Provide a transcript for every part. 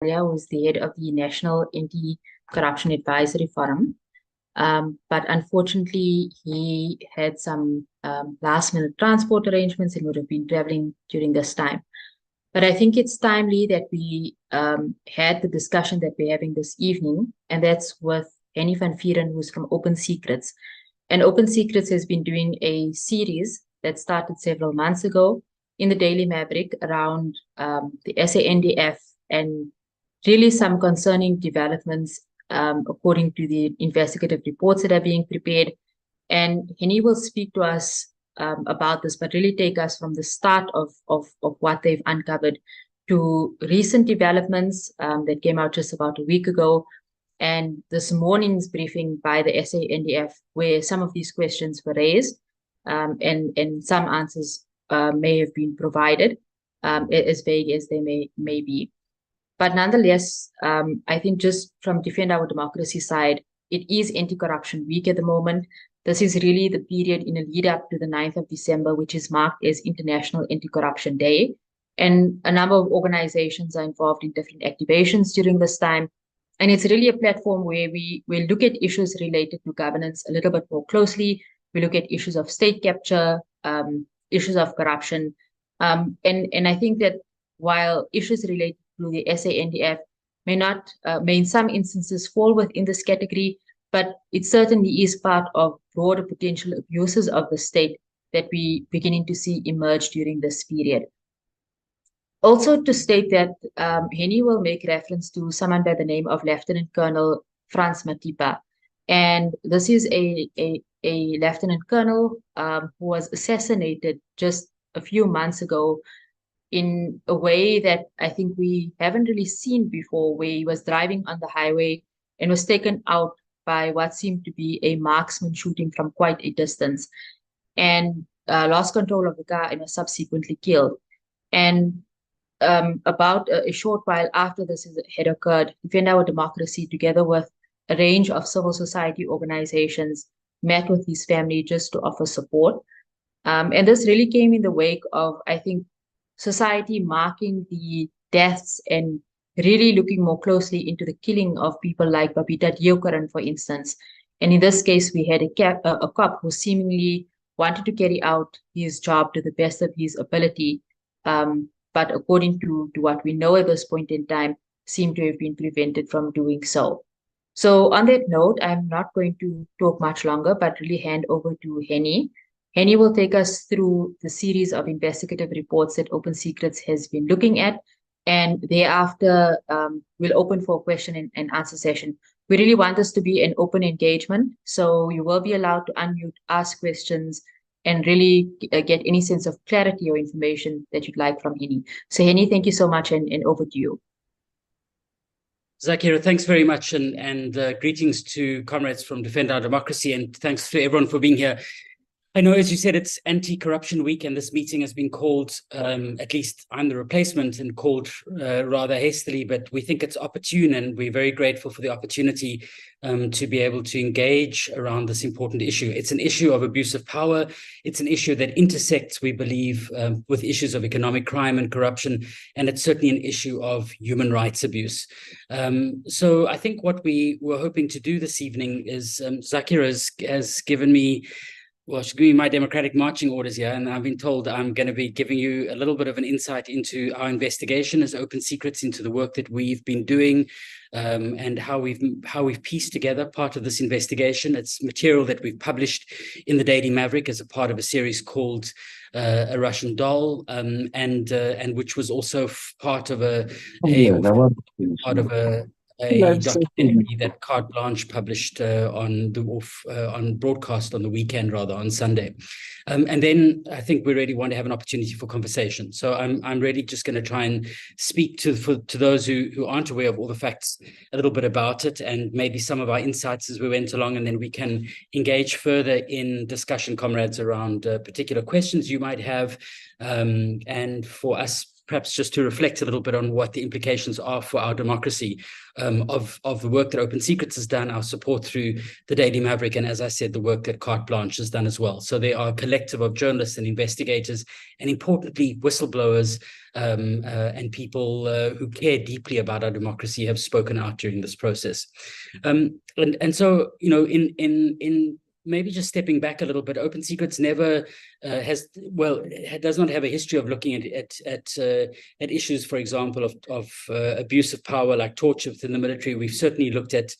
who's the head of the National Anti-Corruption Advisory Forum. But unfortunately, he had some last-minute transport arrangements and would have been traveling during this time. But I think it's timely that we had the discussion that we're having this evening, and that's with Henny van Vieren, who's from Open Secrets. And Open Secrets has been doing a series that started several months ago in the Daily Maverick around the SANDF and really some concerning developments according to the investigative reports that are being prepared. And Henny will speak to us about this, but really take us from the start of what they've uncovered to recent developments that came out just about a week ago, and this morning's briefing by the SANDF, where some of these questions were raised and some answers may have been provided, as vague as they may be. But nonetheless, I think just from Defend Our Democracy side, it is Anti-Corruption Week at the moment. This is really the period in a lead up to the 9th of December, which is marked as International Anti-Corruption Day. And a number of organizations are involved in different activations during this time. And it's really a platform where we look at issues related to governance a little bit more closely. We look at issues of state capture, issues of corruption. And I think that while issues related to the SANDF may in some instances fall within this category, but it certainly is part of broader potential abuses of the state that we beginning to see emerge during this period. Also to state that Henny will make reference to someone by the name of Lieutenant Colonel Frans Matipa. And this is a Lieutenant Colonel who was assassinated just a few months ago in a way that I think we haven't really seen before, where he was driving on the highway and was taken out by what seemed to be a marksman shooting from quite a distance, and lost control of the car and was subsequently killed. And about a short while after this had occurred, Defend Our Democracy, together with a range of civil society organizations, met with his family just to offer support. And this really came in the wake of, I think, society marking the deaths and really looking more closely into the killing of people like Babita Deokaran, for instance. And in this case, we had a cop who seemingly wanted to carry out his job to the best of his ability, but according to what we know at this point in time, seemed to have been prevented from doing so. So on that note, I'm not going to talk much longer, but really hand over to Henny. Henny will take us through the series of investigative reports that Open Secrets has been looking at, and thereafter we'll open for a question and answer session. We really want this to be an open engagement, so you will be allowed to unmute, ask questions, and really get any sense of clarity or information that you'd like from Henny. So Henny, thank you so much, and over to you. Zakira, thanks very much, and greetings to comrades from Defend Our Democracy, and thanks to everyone for being here. I know, as you said, it's Anti-Corruption Week, and this meeting has been called, at least I'm the replacement, and called rather hastily, but we think it's opportune, and we're very grateful for the opportunity to be able to engage around this important issue. It's an issue of abuse of power. It's an issue that intersects, we believe, with issues of economic crime and corruption, and it's certainly an issue of human rights abuse. So I think what we were hoping to do this evening is, Zakira has given me, well, she's giving me my democratic marching orders here, and I've been told I'm going to be giving you a little bit of an insight into our investigation as Open Secrets, into the work that we've been doing, and how we've pieced together part of this investigation. It's material that we've published in the Daily Maverick as a part of a series called A Russian Doll, and which was also part of a documentary that Carte Blanche published on broadcast on the weekend, rather, on Sunday. And then I think we really want to have an opportunity for conversation. So I'm really just going to try and speak to those who aren't aware of all the facts, a little bit about it, and maybe some of our insights as we went along, and then we can engage further in discussion, comrades, around particular questions you might have. And for us, perhaps just to reflect a little bit on what the implications are for our democracy of the work that Open Secrets has done, our support through the Daily Maverick, and as I said, the work that Carte Blanche has done as well. So they are a collective of journalists and investigators, and importantly, whistleblowers and people who care deeply about our democracy have spoken out during this process. And so, you know, in maybe just stepping back a little bit, Open Secrets never does not have a history of looking at issues, for example, of abuse of power, like torture within the military. We've certainly looked at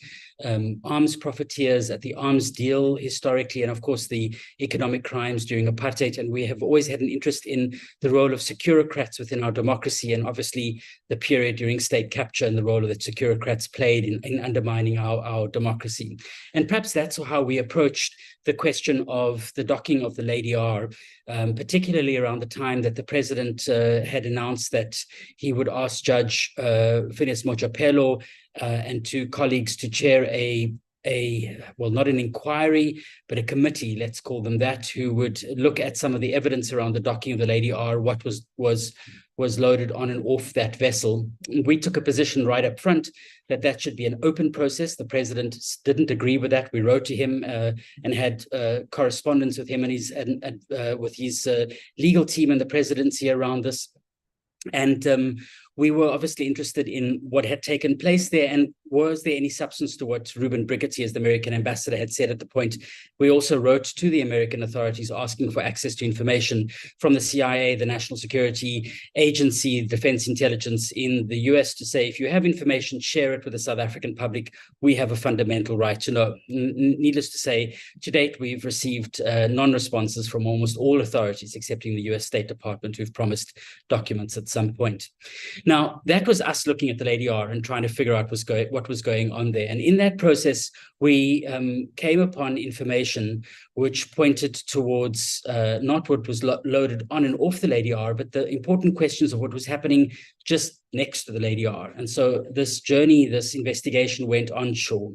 arms profiteers, at the arms deal historically, and of course the economic crimes during apartheid. And we have always had an interest in the role of securocrats within our democracy, and obviously the period during state capture and the role that securocrats played in undermining our democracy. And perhaps that's how we approached the question of the docking of the Lady R, particularly around the time that the president had announced that he would ask Judge Phineas Mojapelo and two colleagues to chair well, not an inquiry, but a committee, let's call them that, who would look at some of the evidence around the docking of the Lady R, what was loaded on and off that vessel. We took a position right up front that should be an open process. The president didn't agree with that. We wrote to him and had correspondence with him and with his legal team and the presidency around this. And we were obviously interested in what had taken place there, and was there any substance to what Ruben Brigetti, as the American ambassador, had said at the point. We also wrote to the American authorities asking for access to information from the CIA, the National Security Agency, Defense Intelligence in the US, to say, if you have information, share it with the South African public. We have a fundamental right to know. Needless to say, to date, we've received non-responses from almost all authorities, excepting the US State Department, who've promised documents at some point. Now, that was us looking at the Lady R and trying to figure out what was going on there. And in that process, we came upon information which pointed towards not what was loaded on and off the Lady R, but the important questions of what was happening just next to the Lady R. And so this journey, this investigation went onshore.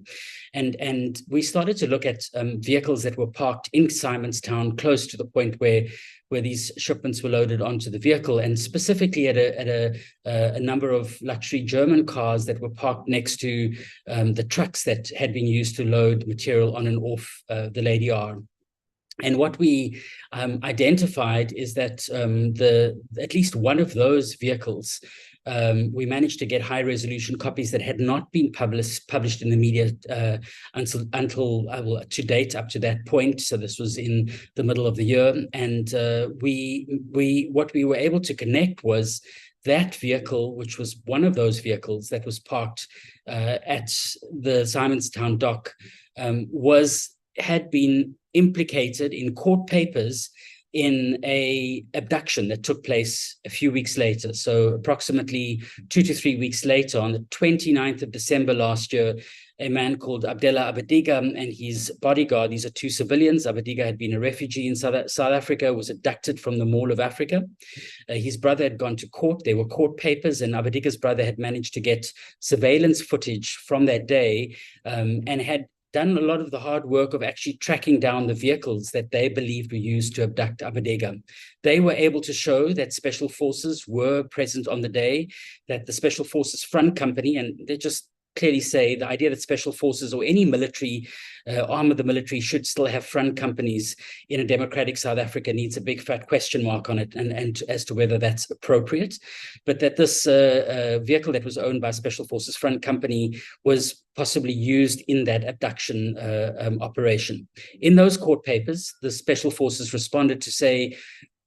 And we started to look at vehicles that were parked in Simonstown, close to the point where these shipments were loaded onto the vehicle, and specifically at a number of luxury German cars that were parked next to the trucks that had been used to load material on and off the Lady R. And what we identified is that at least one of those vehicles, we managed to get high-resolution copies that had not been published in the media until to date, up to that point. So this was in the middle of the year, and what we were able to connect was that vehicle, which was one of those vehicles that was parked at the Simonstown dock, had been implicated in court papers in an abduction that took place a few weeks later. So approximately 2 to 3 weeks later, on the 29th of December last year, a man called Abdella Abediga and his bodyguard, these are two civilians. Abediga had been a refugee in South Africa, was abducted from the Mall of Africa. His brother had gone to court. There were court papers, and Abediga's brother had managed to get surveillance footage from that day and had done a lot of the hard work of actually tracking down the vehicles that they believed were used to abduct Abediga. They were able to show that special forces were present on the day, that the Special Forces Front Company, and they just clearly say the idea that special forces or any military arm of the military should still have front companies in a democratic South Africa needs a big fat question mark on it, and as to whether that's appropriate. But that this vehicle that was owned by Special Forces Front Company was possibly used in that abduction operation. In those court papers, the Special Forces responded to say,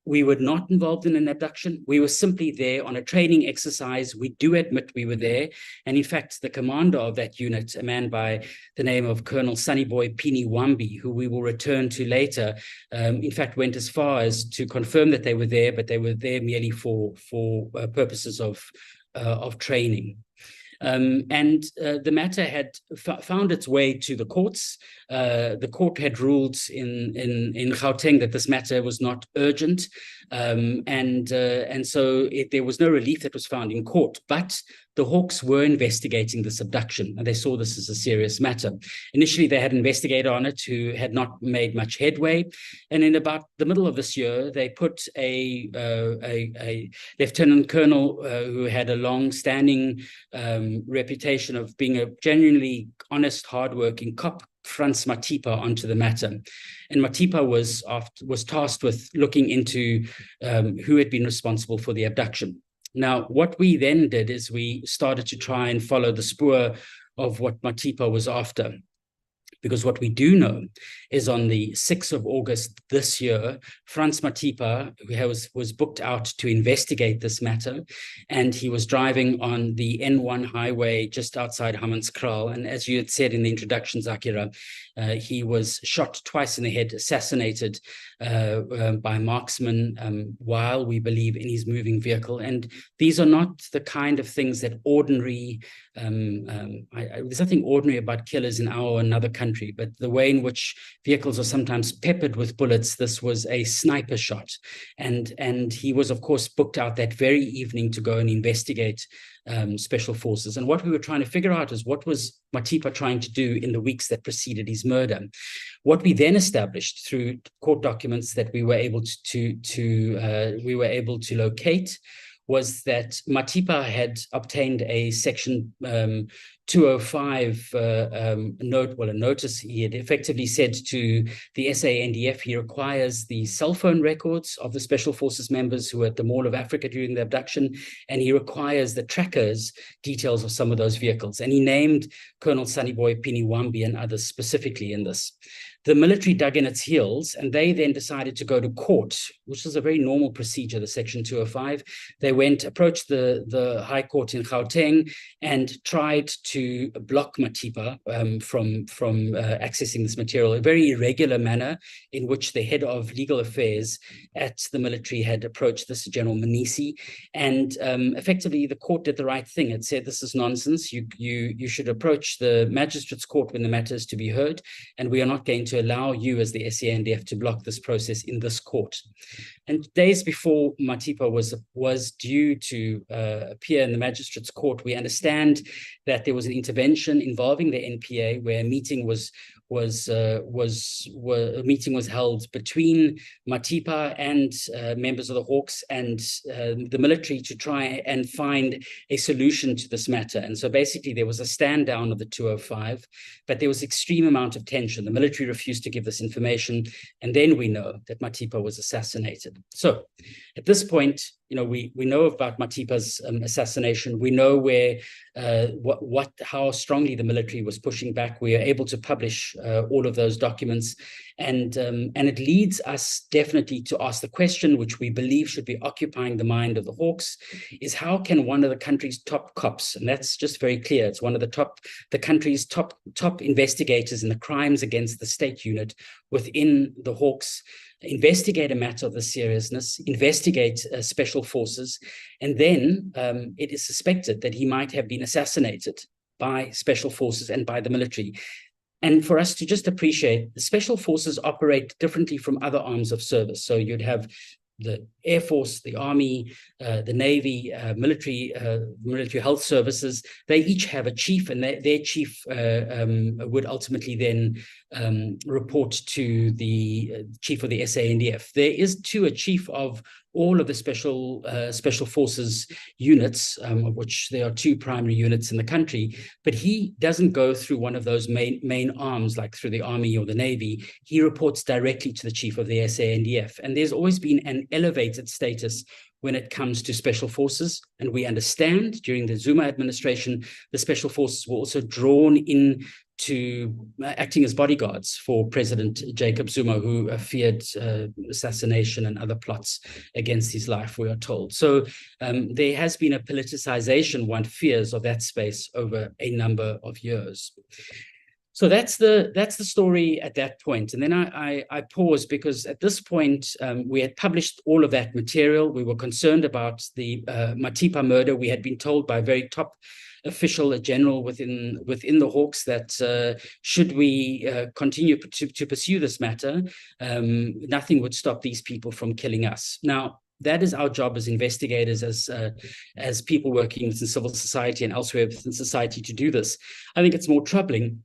we were not involved in an abduction. We were simply there on a training exercise. We do admit we were there. And in fact, the commander of that unit, a man by the name of Colonel Sunnyboy Pini Wambi, who we will return to later, in fact, went as far as to confirm that they were there, but they were there merely for purposes of training. And the matter had found its way to the courts. The court had ruled in Gauteng that this matter was not urgent, and so there was no relief that was found in court. But the Hawks were investigating this abduction, and they saw this as a serious matter. Initially, they had an investigator on it who had not made much headway, and in about the middle of this year, they put a lieutenant colonel who had a long-standing reputation of being a genuinely honest, hardworking cop, Frans Matipa, onto the matter. And Matipa was tasked with looking into who had been responsible for the abduction. Now, what we then did is we started to try and follow the spoor of what Matipa was after. Because what we do know is on the 6th of August this year, Frans Matipa was booked out to investigate this matter, and he was driving on the N1 highway just outside Hammanskraal. And as you had said in the introduction, Zakira, he was shot twice in the head, assassinated by marksmen while, we believe, in his moving vehicle. And these are not the kind of things that ordinary, there's nothing ordinary about killers in our or another country, but the way in which vehicles are sometimes peppered with bullets, this was a sniper shot. And he was, of course, booked out that very evening to go and investigate special forces. And what we were trying to figure out is what was Matipa trying to do in the weeks that preceded his murder. What we then established through court documents that we were able to locate was that Matipa had obtained a Section 205 notice. He had effectively said to the SANDF he requires the cell phone records of the Special Forces members who were at the Mall of Africa during the abduction, and he requires the trackers details of some of those vehicles. And he named Colonel Sunnyboy Piniwambi and others specifically in this. The military dug in its heels, and they then decided to go to court, which is a very normal procedure, the Section 205. They approached the High Court in Gauteng and tried to block Matipa from accessing this material, a very irregular manner in which the head of legal affairs at the military had approached this, General Manisi, and effectively the court did the right thing. It said, this is nonsense. You should approach the magistrate's court when the matter is to be heard, and we are not going to allow you as the SANDF to block this process in this court. And days before Matipa was due to appear in the magistrate's court, we understand that there was an intervention involving the NPA where a meeting was held between Matipa and members of the Hawks and the military to try and find a solution to this matter. And so basically there was a stand down of the 205, but there was extreme amount of tension. The military refused to give this information, and then we know that Matipa was assassinated. So at this point, we know about Matipa's assassination. We know where, how strongly the military was pushing back. We are able to publish all of those documents, and it leads us definitely to ask the question, which we believe should be occupying the mind of the Hawks, is how can one of the country's top cops, and that's just very clear, it's one of the country's top investigators in the crimes against the state unit within the Hawks, investigate a matter of this seriousness, investigate special forces, and then it is suspected that he might have been assassinated by special forces and by the military. And for us to just appreciate, the special forces operate differently from other arms of service. So you'd have the Air Force, the Army, the Navy, military health services. They each have a chief, and their chief would ultimately then report to the chief of the SANDF. There is too a chief of all of the special forces units, of which there are 2 primary units in the country, but he doesn't go through one of those main arms like through the Army or the Navy. He reports directly to the chief of the SANDF, and there's always been an elevated status when it comes to special forces. And we understand during the Zuma administration, the special forces were also drawn in to acting as bodyguards for President Jacob Zuma, who feared assassination and other plots against his life, we are told. So there has been a politicization, one fears, of that space over a number of years. So that's the story at that point. And then I paused because at this point, we had published all of that material. We were concerned about the Matipa murder. We had been told by a very top official, a general within the Hawks, that should we continue to pursue this matter, nothing would stop these people from killing us. Now, that is our job as investigators, as people working in civil society and elsewhere within society to do this. I think it's more troubling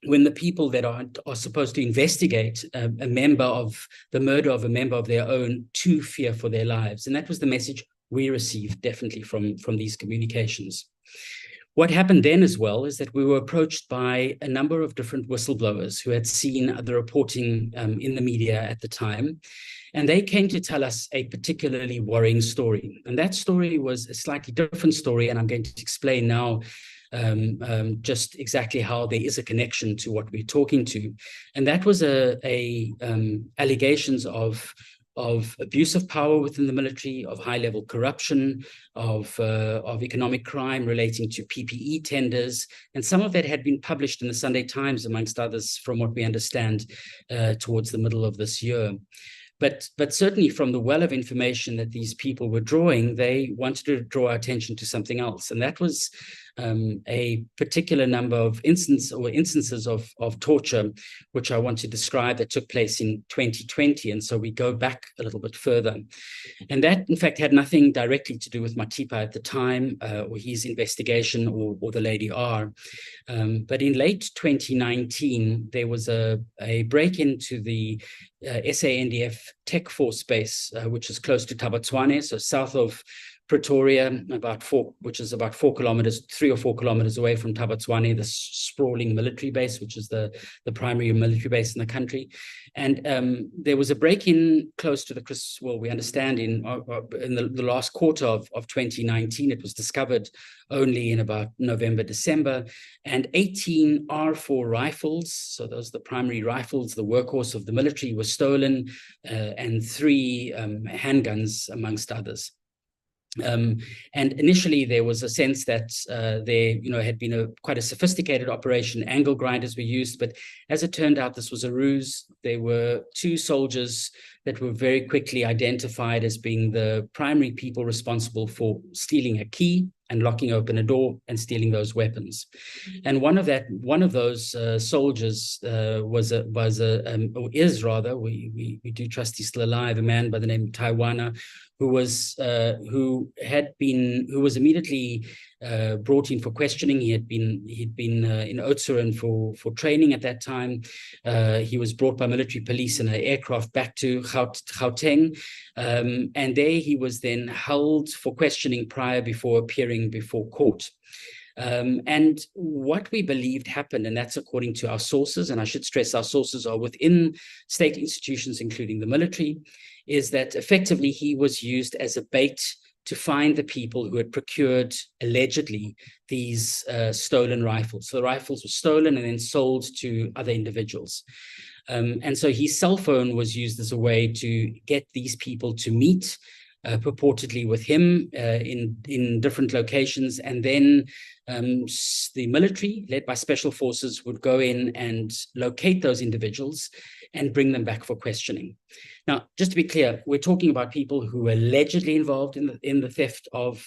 when the people that are supposed to investigate a member of the murder of a member of their own to fear for their lives. And that was the message we received definitely from these communications. What happened then as well is that we were approached by a number of different whistleblowers who had seen the reporting in the media at the time. And they came to tell us a particularly worrying story. And that story was a slightly different story. And I'm going to explain now just exactly how there is a connection to what we're talking to. And that was allegations of abuse of power within the military, of high-level corruption, of economic crime relating to PPE tenders. And some of that had been published in the Sunday Times, amongst others, from what we understand, towards the middle of this year. But certainly from the well of information that these people were drawing, they wanted to draw our attention to something else. And that was a particular number of instances of torture, which I want to describe, that took place in 2020. And so we go back a little bit further. And that, in fact, had nothing directly to do with Matipa at the time, or his investigation, or the Lady R. But in late 2019, there was a break into the SANDF Tech Force base, which is close to Tabatswane, so south of Pretoria, which is about 3 or 4 kilometers away from Tabatswane, the sprawling military base, which is the primary military base in the country. And there was a break-in close to we understand in the last quarter of 2019. It was discovered only in about November, December, and 18 R4 rifles, so those are the primary rifles, the workhorse of the military, were stolen, and 3 handguns, amongst others. And initially there was a sense that there had been quite a sophisticated operation. Angle grinders were used, but as it turned out, this was a ruse. There were 2 soldiers that were very quickly identified as being the primary people responsible for stealing a key and locking open a door and stealing those weapons. And one of those soldiers we do trust he's still alive, a man by the name of Taiwana, who was immediately brought in for questioning. He'd been in Oudtshoorn for training at that time. He was brought by military police in an aircraft back to Gauteng, and there he was then held for questioning before appearing before court. And what we believed happened, and that's according to our sources, and I should stress our sources are within state institutions, including the military, is that effectively he was used as a bait to find the people who had procured, allegedly, these stolen rifles. So the rifles were stolen and then sold to other individuals. And so his cell phone was used as a way to get these people to meet purportedly with him in different locations. And then the military, led by special forces, would go in and locate those individuals and bring them back for questioning. Now, just to be clear, we're talking about people who were allegedly involved in the theft of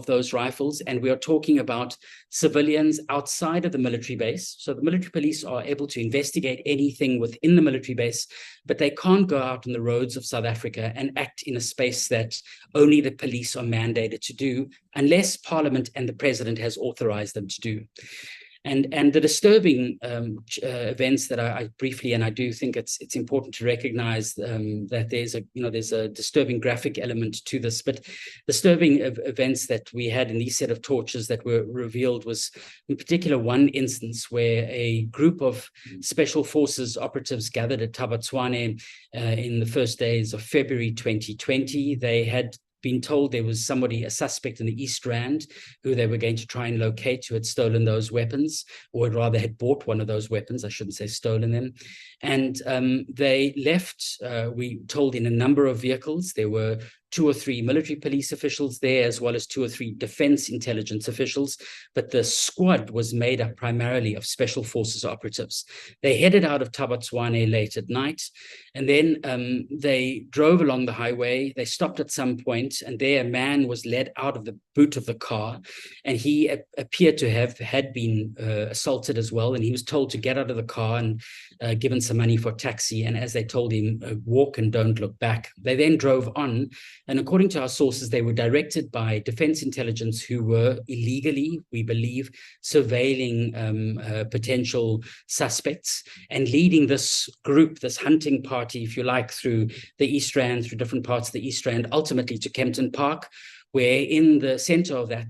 those rifles, and we are talking about civilians outside of the military base. So the military police are able to investigate anything within the military base, but they can't go out on the roads of South Africa and act in a space that only the police are mandated to do, unless Parliament and the President has authorized them to do. And the disturbing events that I briefly, and I do think it's important to recognize that there's a disturbing graphic element to this, but disturbing events that we had in these set of tortures that were revealed was in particular one instance where a group of special forces operatives gathered at Tabatswane in the first days of February 2020. They had been told there was a suspect in the East Rand who they were going to try and locate, who had stolen those weapons, or rather had bought one of those weapons. I shouldn't say stolen them. And they left, we told, in a number of vehicles. There were 2 or 3 military police officials there, as well as 2 or 3 defense intelligence officials. But the squad was made up primarily of special forces operatives. They headed out of Tabatswane late at night, and then they drove along the highway. They stopped at some point, and there a man was led out of boot of the car, and he appeared to had been assaulted as well, and he was told to get out of the car and given some money for a taxi, and as they told him, walk and don't look back. They then drove on, and according to our sources, they were directed by Defense Intelligence, who were illegally, we believe, surveilling potential suspects and leading this group, this hunting party, if you like, through the East Rand, through different parts of the East Rand, ultimately to Kempton Park, where in the center of that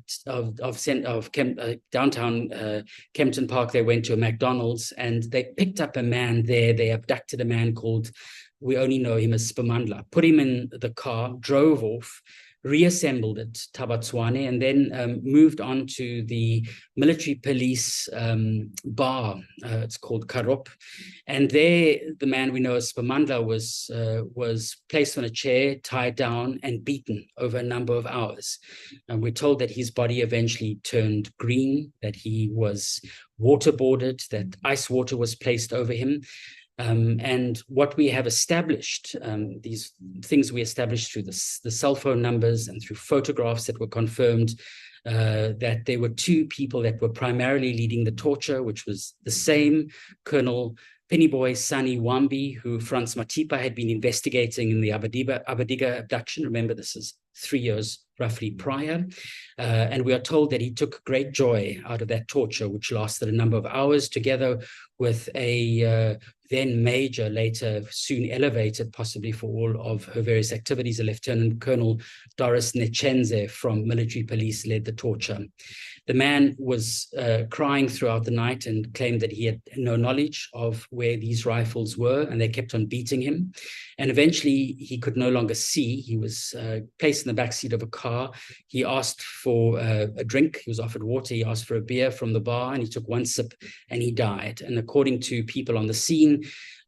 downtown Kempton Park, they went to a McDonald's and they picked up a man there. They abducted a man called, we only know him as Spamandla, put him in the car, drove off, reassembled it, Thaba Tshwane, and then moved on to the military police bar. It's called Karop. And there, the man we know as Spamandla was placed on a chair, tied down, and beaten over a number of hours. And we're told that his body eventually turned green, that he was waterboarded, that ice water was placed over him. And what we have established, these things we established through the cell phone numbers and through photographs that were confirmed, that there were two people that were primarily leading the torture, which was the same Colonel Pennyboy Sunny Wambi, who Frans Matipa had been investigating in the Abadiga abduction. Remember, this is 3 years roughly prior. And we are told that he took great joy out of that torture, which lasted a number of hours, together with a then major, later soon elevated, possibly for all of her various activities, a Lieutenant Colonel Doris Nechenze from military police led the torture. The man was crying throughout the night and claimed that he had no knowledge of where these rifles were, and they kept on beating him. And eventually he could no longer see. He was placed in the backseat of a car. He asked for a drink. He was offered water. He asked for a beer from the bar, and he took one sip and he died. And according to people on the scene,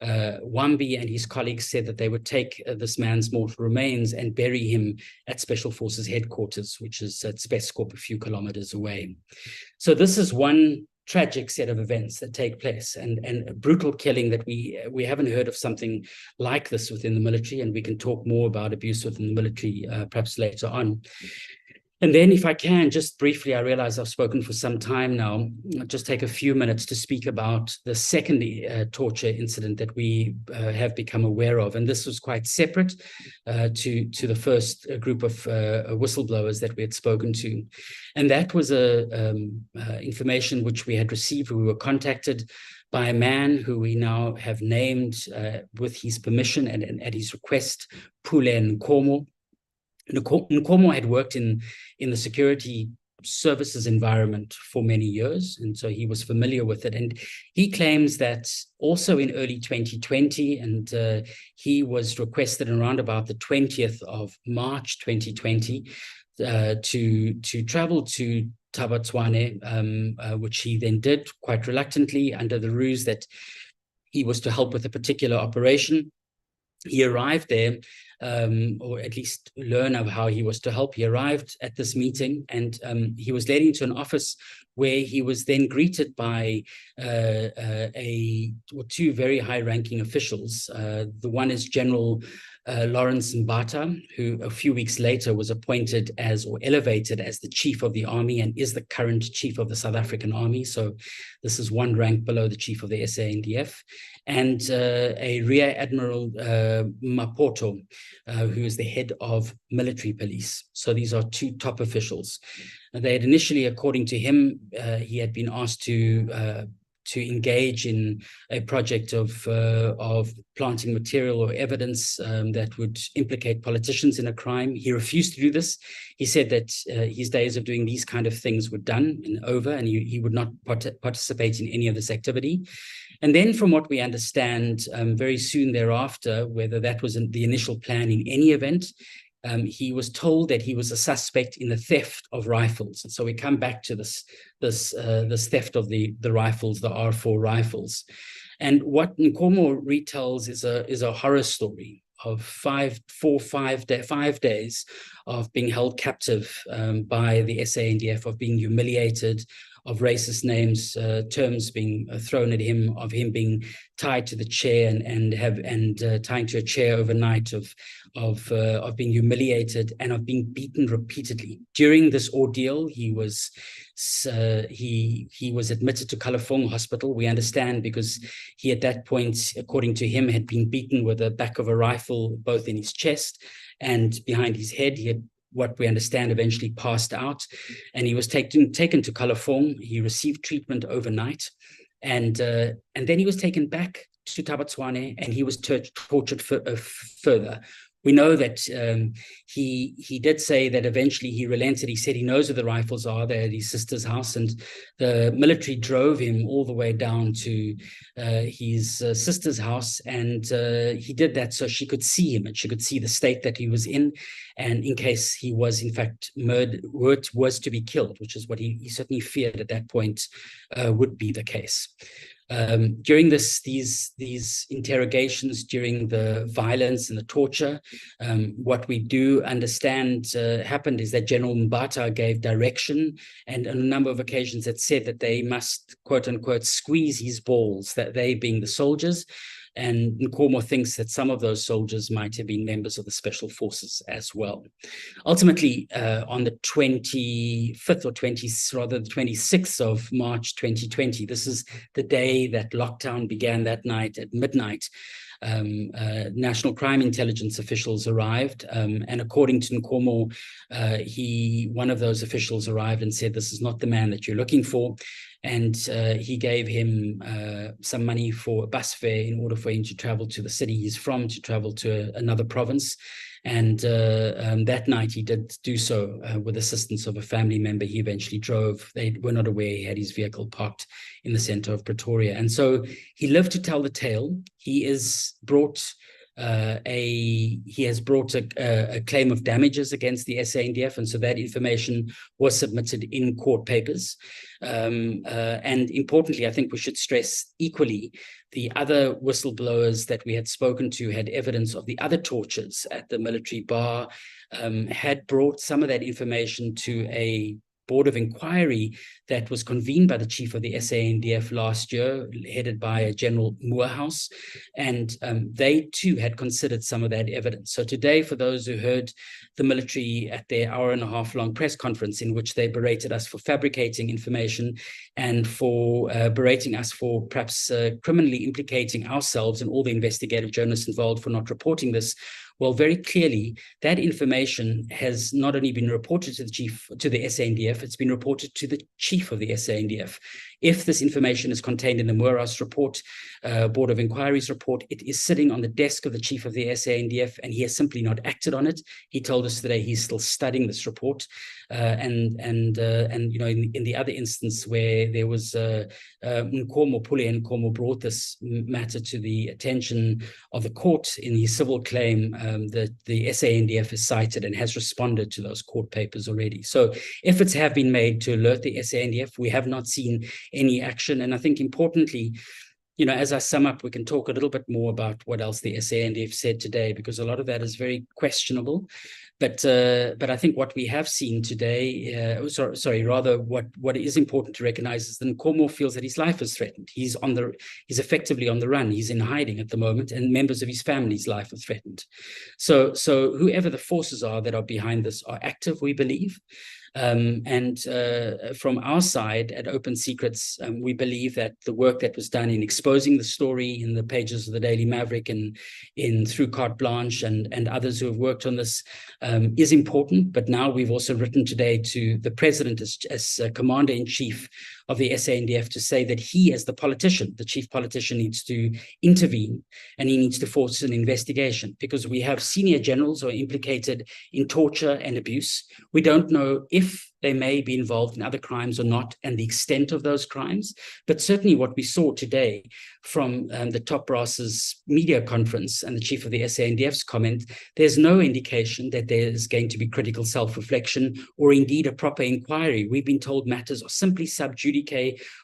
Wambi and his colleagues said that they would take this man's mortal remains and bury him at Special Forces headquarters, which is at Spetskorp, a few kilometers away. So this is one tragic set of events that take place, and a brutal killing that we haven't heard of something like this within the military, and we can talk more about abuse within the military perhaps later on. And then if I can, just briefly, I realize I've spoken for some time now, I'll just take a few minutes to speak about the second torture incident that we have become aware of. And this was quite separate to the first group of whistleblowers that we had spoken to. And that was information which we had received. We were contacted by a man who we now have named with his permission and at his request, Pule Nkomo. Nkomo had worked in the security services environment for many years, and so he was familiar with it. And he claims that also in early 2020, and he was requested around about the 20th of March 2020 to travel to Thaba Tshwane, which he then did quite reluctantly under the ruse that he was to help with a particular operation. He arrived there, or at least learn of how he was to help. He arrived at this meeting, and he was led into an office where he was then greeted by two very high-ranking officials. The one is General Lawrence Mbata, who a few weeks later was appointed as, or elevated as, the chief of the army and is the current chief of the South African Army. So this is one rank below the chief of the SANDF. And a Rear Admiral Mapoto, who is the head of military police. So these are two top officials. They had initially, according to him, he had been asked to engage in a project of planting material or evidence that would implicate politicians in a crime. He refused to do this. He said that his days of doing these kind of things were done and over, and he would not participate in any of this activity. And then from what we understand, very soon thereafter, whether that was the initial plan in any event, he was told that he was a suspect in the theft of rifles. And so we come back to this theft of the rifles, the R4 rifles. And what Nkomo retells is a horror story of 5 days of being held captive by the SANDF, of being humiliated, racist names, terms being thrown at him, of him being tied to the chair and tying to a chair overnight, of being humiliated and of being beaten repeatedly. During this ordeal, he was admitted to Kalafong Hospital. We understand because he at that point, according to him, had been beaten with the back of a rifle, both in his chest and behind his head. He had, what we understand, eventually passed out, and he was taken to Kalafong. He received treatment overnight, and then he was taken back to Thaba Tshwane, and he was tortured further. We know that he did say that eventually he relented. He said he knows where the rifles are. They're at his sister's house, and the military drove him all the way down to his sister's house, and he did that so she could see him and she could see the state that he was in, and in case he was in fact murdered, was to be killed, which is what he certainly feared at that point would be the case. During these interrogations, during the violence and the torture, what we do understand happened is that General Mbata gave direction, and on a number of occasions it said that they must, quote unquote, squeeze his balls, that they being the soldiers. And Nkomo thinks that some of those soldiers might have been members of the special forces as well. Ultimately, on the 25th or 20th, rather the 26th of March 2020, this is the day that lockdown began. That night at midnight, National Crime Intelligence officials arrived, and according to Nkomo, one of those officials arrived and said, "This is not the man that you're looking for." And he gave him some money for a bus fare in order for him to travel to the city he's from, to travel to another province. And that night he did do so with assistance of a family member. He eventually drove. They were not aware he had his vehicle parked in the center of Pretoria. And so he lived to tell the tale. He has brought a claim of damages against the SANDF, and so that information was submitted in court papers. And importantly, I think we should stress equally, the other whistleblowers that we had spoken to had evidence of the other tortures at the military bar, had brought some of that information to a board of inquiry that was convened by the chief of the SANDF last year, headed by General Moorhouse, and they too had considered some of that evidence. So today, for those who heard the military at their hour-and-a-half-long press conference, in which they berated us for fabricating information and for berating us for perhaps criminally implicating ourselves and all the investigative journalists involved for not reporting this, well, very clearly, that information has not only been reported to the SANDF, it's been reported to the chief of the SANDF. If this information is contained in the Moorhouse report, Board of Inquiry's report, it is sitting on the desk of the chief of the SANDF, and he has simply not acted on it. He told us today he's still studying this report. And you know, in the other instance where there was Nkomo Nkomo brought this matter to the attention of the court in his civil claim, the SANDF is cited and has responded to those court papers already. So efforts have been made to alert the SANDF. We have not seen any action. And I think importantly, you know, as I sum up, we can talk a little bit more about what else the SANDF said today, because a lot of that is very questionable. But I think what we have seen today, what is important to recognize is that Nkomo feels that his life is threatened. He's effectively on the run. He's in hiding at the moment, and members of his family's life are threatened. So whoever the forces are that are behind this are active, we believe. From our side at Open Secrets, we believe that the work that was done in exposing the story in the pages of the Daily Maverick and through Carte Blanche and others who have worked on this is important. But now we've also written today to the president as commander-in-chief of the SANDF to say that he, as the politician, the chief politician, needs to intervene and he needs to force an investigation, because we have senior generals who are implicated in torture and abuse. We don't know if they may be involved in other crimes or not, and the extent of those crimes. But certainly what we saw today from the top brass's media conference and the chief of the SANDF's comment, there's no indication that there's going to be critical self-reflection or indeed a proper inquiry. We've been told matters are simply sub judice,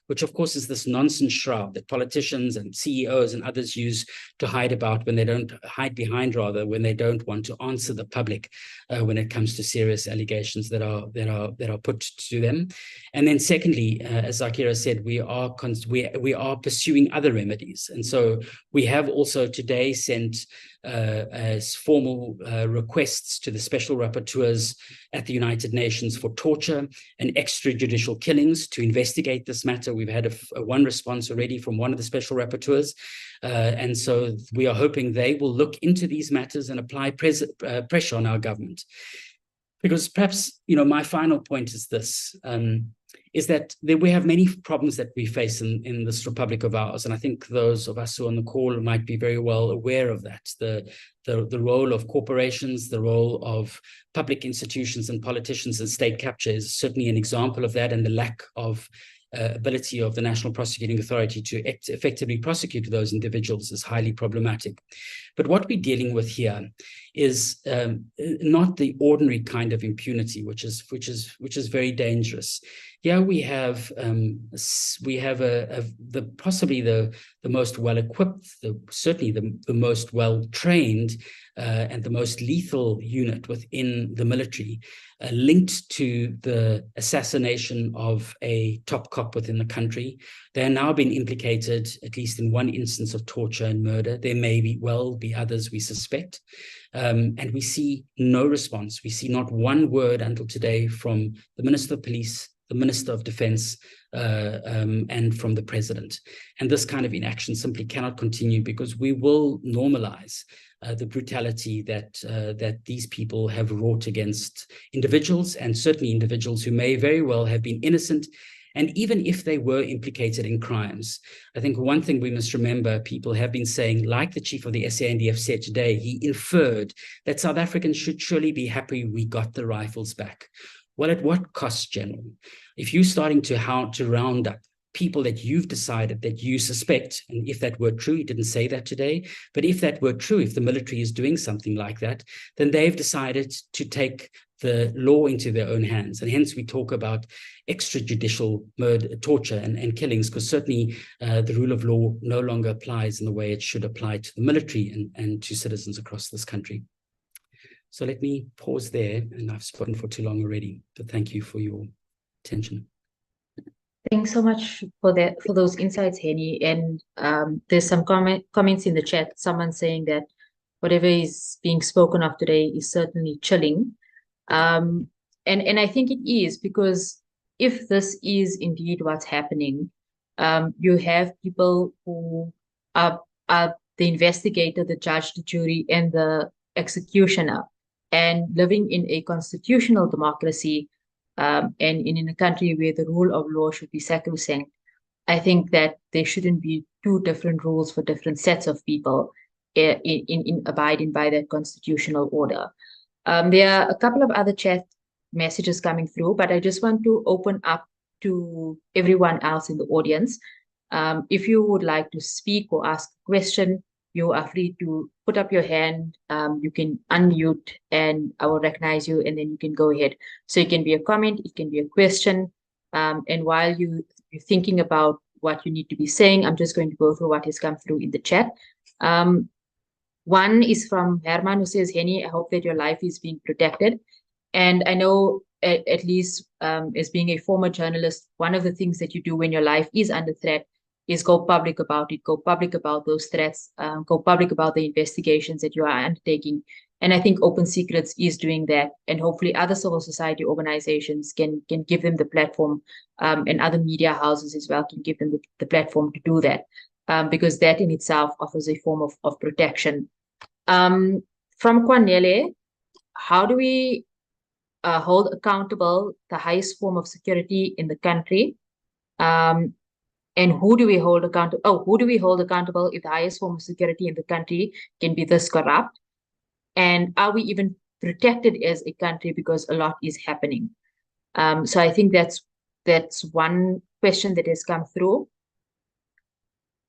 which of course is this nonsense shroud that politicians and CEOs and others use to hide behind when they don't want to answer the public when it comes to serious allegations that are put to them. And then secondly, as Zakira said, we are pursuing other remedies. And so we have also today sent as formal requests to the special rapporteurs at the United Nations for torture and extrajudicial killings to investigate this matter. We've had one response already from one of the special rapporteurs. And so we are hoping they will look into these matters and apply pressure on our government. Because perhaps, my final point is this, is that we have many problems that we face in this republic of ours. And I think those of us who are on the call might be very well aware of that. The role of corporations, the role of public institutions and politicians and state capture is certainly an example of that, and the lack of ability of the National Prosecuting Authority to effectively prosecute those individuals is highly problematic. But what we're dealing with here is not the ordinary kind of impunity, which is very dangerous. Here we have possibly the most well-equipped, certainly the most well-trained and the most lethal unit within the military, linked to the assassination of a top cop within the country. They are now being implicated, at least in one instance, of torture and murder. There may well be others, we suspect. And we see no response. We see not one word until today from the Minister of Police, the Minister of Defense, and from the President. And this kind of inaction simply cannot continue, because we will normalize the brutality that these people have wrought against individuals, and certainly individuals who may very well have been innocent. And even if they were implicated in crimes, I think one thing we must remember, people have been saying, like the chief of the SANDF said today, he inferred that South Africans should surely be happy we got the rifles back. Well, at what cost, General? If you're starting to round up people that you've decided that you suspect, and if that were true, he didn't say that today, but if that were true, if the military is doing something like that, then they've decided to take the law into their own hands. And hence we talk about extrajudicial murder, torture and killings, because certainly the rule of law no longer applies in the way it should apply to the military and to citizens across this country. So let me pause there, and I've spoken for too long already, but thank you for your attention. Thanks so much for those insights, Henny. And there's some comments in the chat. Someone saying that whatever is being spoken of today is certainly chilling. And I think it is, because if this is indeed what's happening, you have people who are the investigator, the judge, the jury, and the executioner, and living in a constitutional democracy, and in a country where the rule of law should be sacrosanct. I think that there shouldn't be two different rules for different sets of people in abiding by that constitutional order. There are a couple of other chat messages coming through, but I just want to open up to everyone else in the audience. If you would like to speak or ask a question, you are free to put up your hand. You can unmute and I will recognize you, and then you can go ahead. So it can be a comment, it can be a question. And while you're thinking about what you need to be saying, I'm just going to go through what has come through in the chat. One is from Herman, who says, Henny, I hope that your life is being protected. And I know, at least as being a former journalist, one of the things that you do when your life is under threat is go public about it, go public about those threats, go public about the investigations that you are undertaking. And I think Open Secrets is doing that. And hopefully other civil society organizations can give them the platform, and other media houses as well can give them the platform to do that, because that in itself offers a form of protection. From Kwanele, how do we hold accountable the highest form of security in the country? And who do we hold accountable? Who do we hold accountable if the highest form of security in the country can be this corrupt? And are we even protected as a country, because a lot is happening? So I think that's one question that has come through.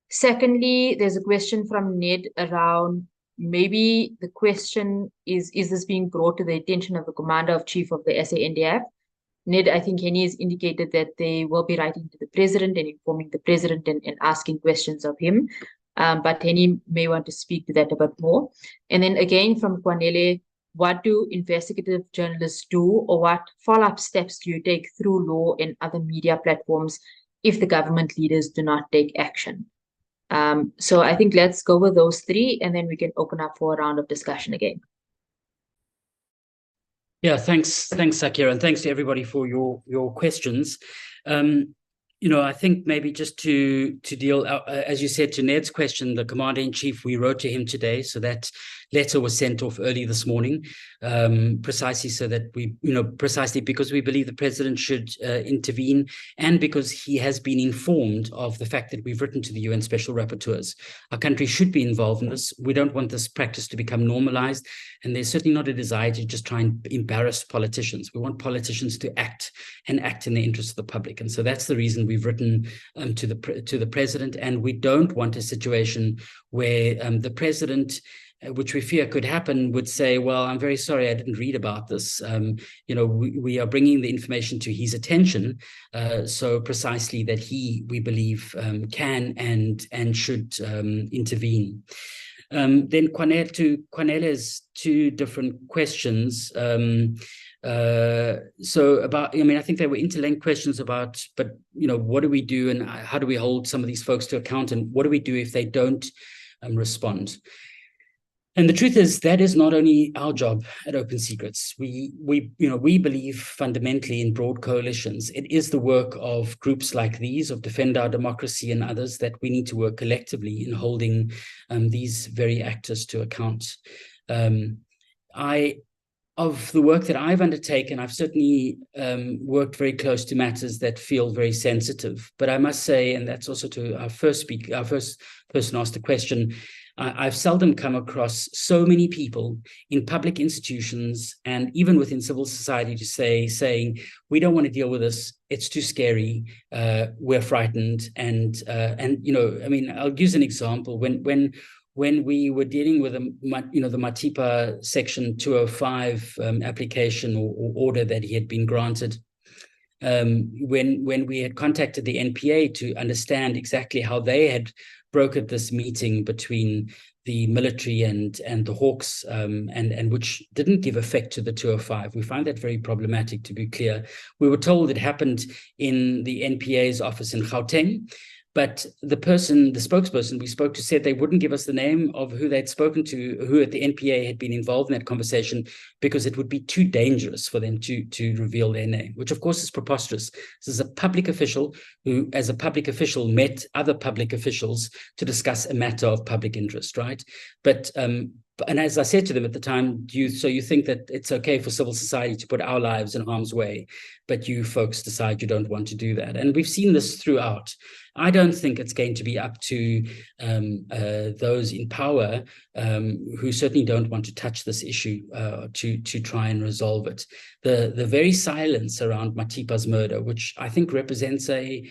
Secondly, there's a question from Ned around, maybe the question is this being brought to the attention of the Commander-in-Chief of the SANDF? Ned, I think Henny has indicated that they will be writing to the president and informing the president and asking questions of him. But Henny may want to speak to that a bit more. And then again from Kwanele, what do investigative journalists do, or what follow-up steps do you take through law and other media platforms if the government leaders do not take action? So I think let's go with those three, and then we can open up for a round of discussion again. Yeah, thanks, Sakira, and thanks to everybody for your questions. I think maybe just to deal, as you said, to Ned's question, the Commander-in-Chief, we wrote to him today, so that letter was sent off early this morning, precisely so that precisely because we believe the President should intervene, and because he has been informed of the fact that we've written to the UN Special Rapporteurs. Our country should be involved in this. We don't want this practice to become normalized, and there's certainly not a desire to just try and embarrass politicians. We want politicians to act in the interest of the public, and so that's the reason we've written to the President. And we don't want a situation where the President, which we fear could happen, would say, well, I'm very sorry, I didn't read about this. We are bringing the information to his attention, so precisely that we believe, can and should intervene. Then Kwanele's two different questions. So about, I think they were interlinked questions about, but, what do we do and how do we hold some of these folks to account, and what do we do if they don't respond? And the truth is, that is not only our job at Open Secrets. We believe fundamentally in broad coalitions. It is the work of groups like these, of Defend Our Democracy and others, that we need to work collectively in holding these very actors to account. Of the work that I've undertaken, I've certainly worked very close to matters that feel very sensitive. But I must say, and that's also to our first person asked the question, I've seldom come across so many people in public institutions and even within civil society saying, we don't want to deal with this. It's too scary. We're frightened. And I'll use an example. When we were dealing with the Matipa Section 205 application or order that he had been granted, when we had contacted the NPA to understand exactly how they had brokered this meeting between the military and the Hawks, and which didn't give effect to the 205. We find that very problematic, to be clear. We were told it happened in the NPA's office in Gauteng, but the spokesperson we spoke to said they wouldn't give us the name of who they'd spoken to, who at the NPA had been involved in that conversation, because it would be too dangerous for them to reveal their name, which of course is preposterous. This is a public official who, as a public official, met other public officials to discuss a matter of public interest, right? But and as I said to them at the time, so you think that it's okay for civil society to put our lives in harm's way, but you folks decide you don't want to do that. And we've seen this throughout. I don't think it's going to be up to those in power who certainly don't want to touch this issue to try and resolve it. The very silence around Matipa's murder, which I think represents a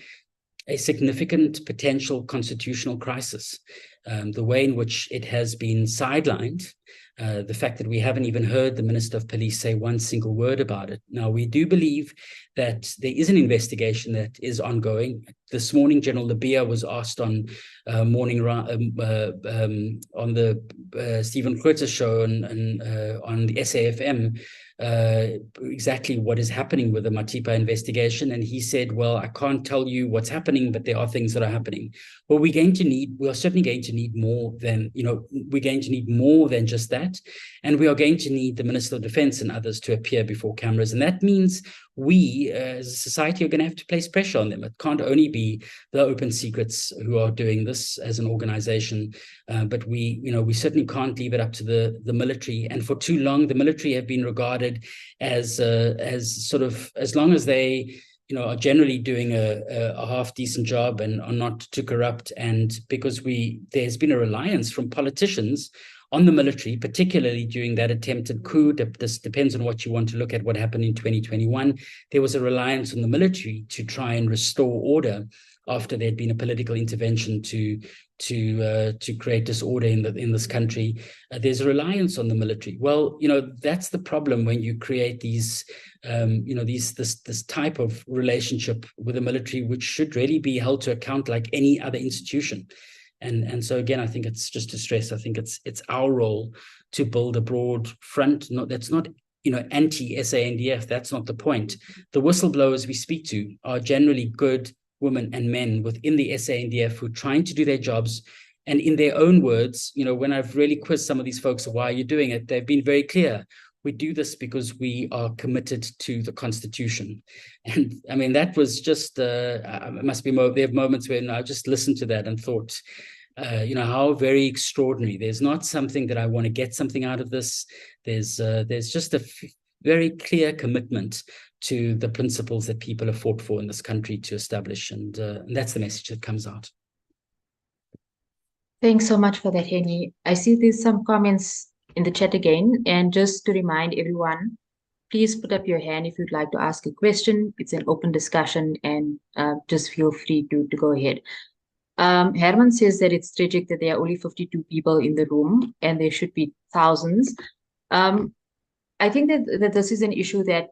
significant potential constitutional crisis, the way in which it has been sidelined, the fact that we haven't even heard the Minister of Police say one single word about it. Now, we do believe that there is an investigation that is ongoing. This morning, General Lebeya was asked on on the Stephen Groote show and on the SAFM exactly what is happening with the Matipa investigation, and he said, well, I can't tell you what's happening, but there are things that are happening. Well, we are certainly going to need more than, we're going to need more than just that, and we are going to need the Minister of Defense and others to appear before cameras, and that means we as a society are going to have to place pressure on them. It can't only be the Open Secrets who are doing this as an organization, but we certainly can't leave it up to the military. And for too long, the military have been regarded as sort of, as long as they are generally doing a half decent job and are not too corrupt, and because there's been a reliance from politicians on the military, particularly during that attempted coup. This depends on what you want to look at, what happened in 2021. There was a reliance on the military to try and restore order after there'd been a political intervention to create disorder in this country. There's a reliance on the military. Well, that's the problem when you create these, this type of relationship with the military, which should really be held to account like any other institution. And so again, I think it's just to stress, I think it's our role to build a broad front. That's not anti-SANDF. That's not the point. The whistleblowers we speak to are generally good women and men within the SANDF who are trying to do their jobs. And in their own words, when I've really quizzed some of these folks, why are you doing it? They've been very clear. We do this because we are committed to the Constitution. And I mean, that was just, it must be, there are moments when I just listened to that and thought, how very extraordinary. There's not something that I want to get something out of this. There's just a very clear commitment to the principles that people have fought for in this country to establish. And that's the message that comes out. Thanks so much for that, Henny. I see there's some comments in the chat again. And just to remind everyone, please put up your hand if you'd like to ask a question. It's an open discussion, and just feel free to go ahead. Herman says that it's tragic that there are only 52 people in the room and there should be thousands. I think that this is an issue that,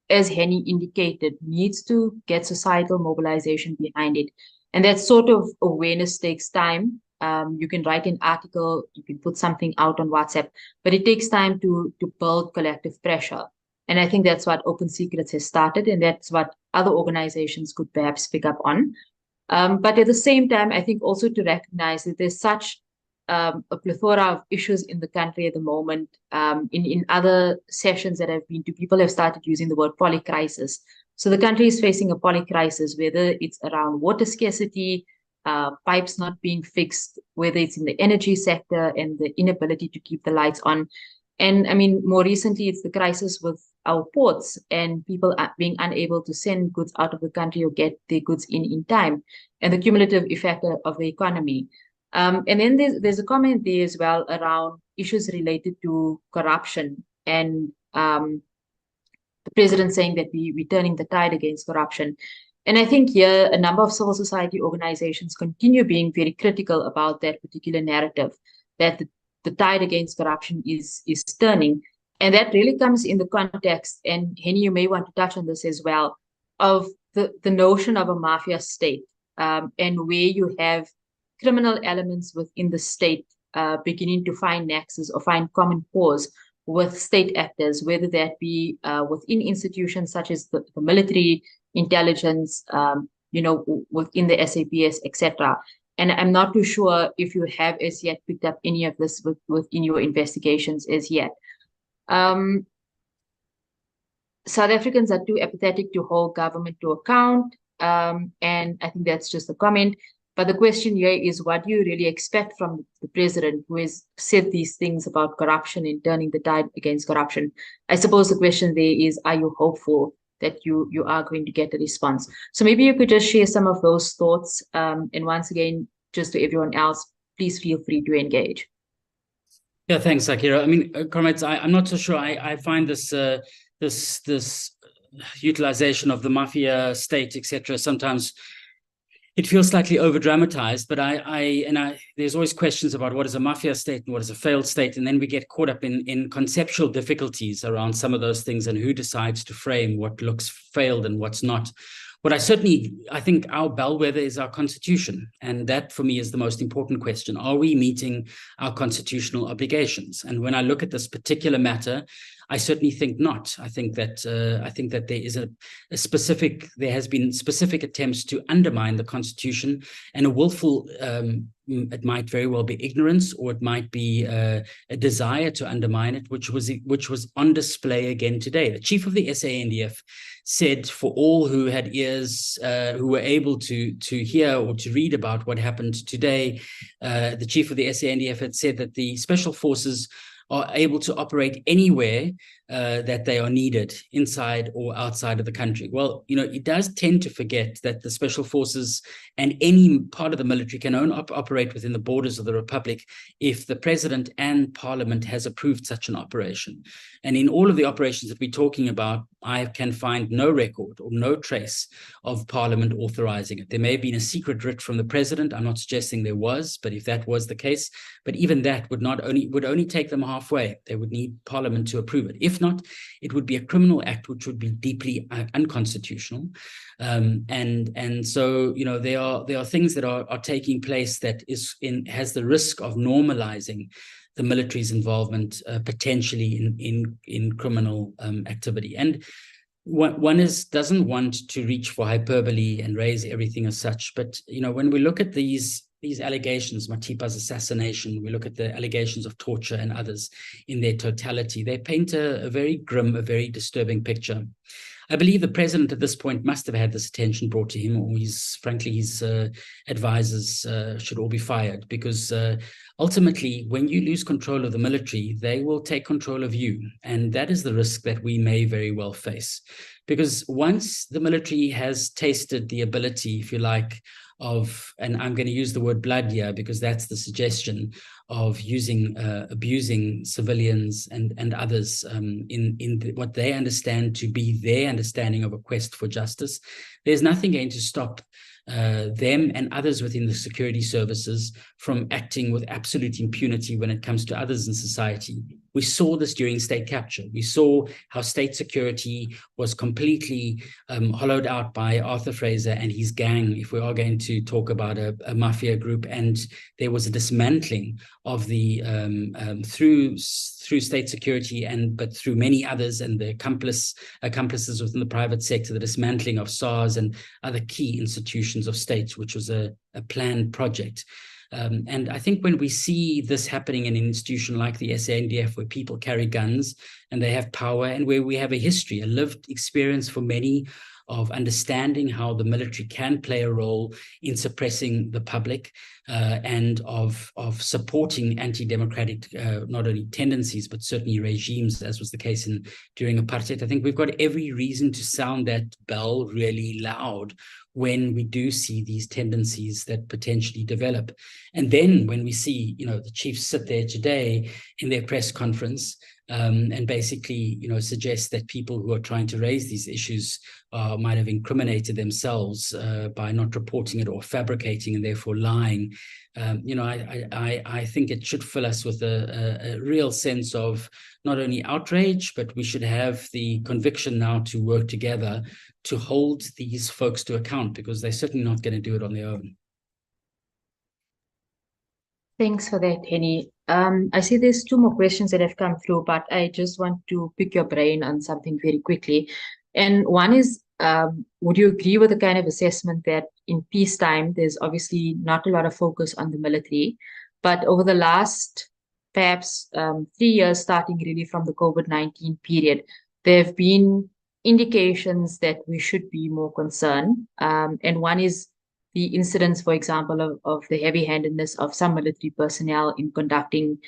as Henny indicated, needs to get societal mobilization behind it. And that sort of awareness takes time. You can write an article, you can put something out on WhatsApp, but it takes time to build collective pressure. And I think that's what Open Secrets has started, and that's what other organizations could perhaps pick up on. But at the same time, I think also to recognize that there's such a plethora of issues in the country at the moment. In other sessions that I've been to, people have started using the word polycrisis. So the country is facing a polycrisis, whether it's around water scarcity, pipes not being fixed, whether it's in the energy sector and the inability to keep the lights on. And I mean, more recently, it's the crisis with our ports and people being unable to send goods out of the country or get their goods in time, and the cumulative effect of the economy. And then there's a comment there as well around issues related to corruption, and the president saying that we're turning the tide against corruption. And I think here a number of civil society organizations continue being very critical about that particular narrative, that the tide against corruption is turning. And that really comes in the context, and Henny, you may want to touch on this as well, of the notion of a mafia state, and where you have criminal elements within the state beginning to find nexus or find common cause with state actors, whether that be within institutions such as the military, intelligence, within the SAPS, etc. And I'm not too sure if you have as yet picked up any of this within your investigations as yet. South Africans are too apathetic to hold government to account. And I think that's just a comment. But the question here is, what do you really expect from the president who has said these things about corruption and turning the tide against corruption? I suppose the question there is, are you hopeful that you are going to get a response? So maybe you could just share some of those thoughts. And once again, just to everyone else, please feel free to engage. Yeah, thanks, Sakira. I mean, comrades, I'm not so sure. I find this this utilization of the mafia state, etc., sometimes it feels slightly over dramatized, but there's always questions about what is a mafia state and what is a failed state. And then we get caught up in conceptual difficulties around some of those things and who decides to frame what looks failed and what's not. What I think our bellwether is our Constitution. And that for me is the most important question. Are we meeting our constitutional obligations? And when I look at this particular matter, I certainly think not. I think that there is there has been specific attempts to undermine the Constitution, and a willful, it might very well be ignorance, or it might be a desire to undermine it, which was on display again today. The chief of the SANDF said, for all who had ears, who were able to hear or to read about what happened today, the chief of the SANDF had said that the special forces are able to operate anywhere that they are needed, inside or outside of the country. Well, it does tend to forget that the special forces and any part of the military can only operate within the borders of the Republic if the president and parliament has approved such an operation. And in all of the operations that we're talking about, I can find no record or no trace of parliament authorizing it. There may have been a secret writ from the president. I'm not suggesting there was, but if that was the case, but even that would only take them halfway. They would need parliament to approve it. If If not, it would be a criminal act which would be deeply unconstitutional. And so, you know, there are things that are taking place that has the risk of normalizing the military's involvement potentially in criminal activity. And one doesn't want to reach for hyperbole and raise everything as such, but you know, when we look at these allegations, Matipa's assassination, we look at the allegations of torture and others in their totality, they paint a very grim, a very disturbing picture. I believe the president at this point must have had this attention brought to him, or his advisors should all be fired, because ultimately, when you lose control of the military, they will take control of you. And that is the risk that we may very well face. Because once the military has tasted the ability, if you like, and I'm going to use the word blood here because that's the suggestion, of abusing civilians and others in what they understand to be their understanding of a quest for justice, there's nothing going to stop them and others within the security services from acting with absolute impunity when it comes to others in society. We saw this during state capture. We saw how state security was completely hollowed out by Arthur Fraser and his gang, if we are going to talk about a mafia group. And there was a dismantling of the through state security but through many others and the accomplices within the private sector, the dismantling of SARS and other key institutions of state, which was a planned project. And I think when we see this happening in an institution like the SANDF, where people carry guns and they have power, and where we have a history, a lived experience for many of understanding how the military can play a role in suppressing the public and of supporting anti-democratic not only tendencies but certainly regimes, as was the case during apartheid, I think we've got every reason to sound that bell really loud when we do see these tendencies that potentially develop. And then when we see, you know, the chiefs sit there today in their press conference and basically, you know, suggest that people who are trying to raise these issues might have incriminated themselves by not reporting it or fabricating and therefore lying. You know, I think it should fill us with a real sense of not only outrage, but we should have the conviction now to work together to hold these folks to account, because they're certainly not going to do it on their own. Thanks for that, Henny. I see there's 2 more questions that have come through, but I just want to pick your brain on something very quickly. And one is, would you agree with the kind of assessment that in peacetime, there's obviously not a lot of focus on the military, but over the last perhaps 3 years, starting really from the COVID-19 period, there have been indications that we should be more concerned. And one is the incidents, for example, of the heavy-handedness of some military personnel in conducting,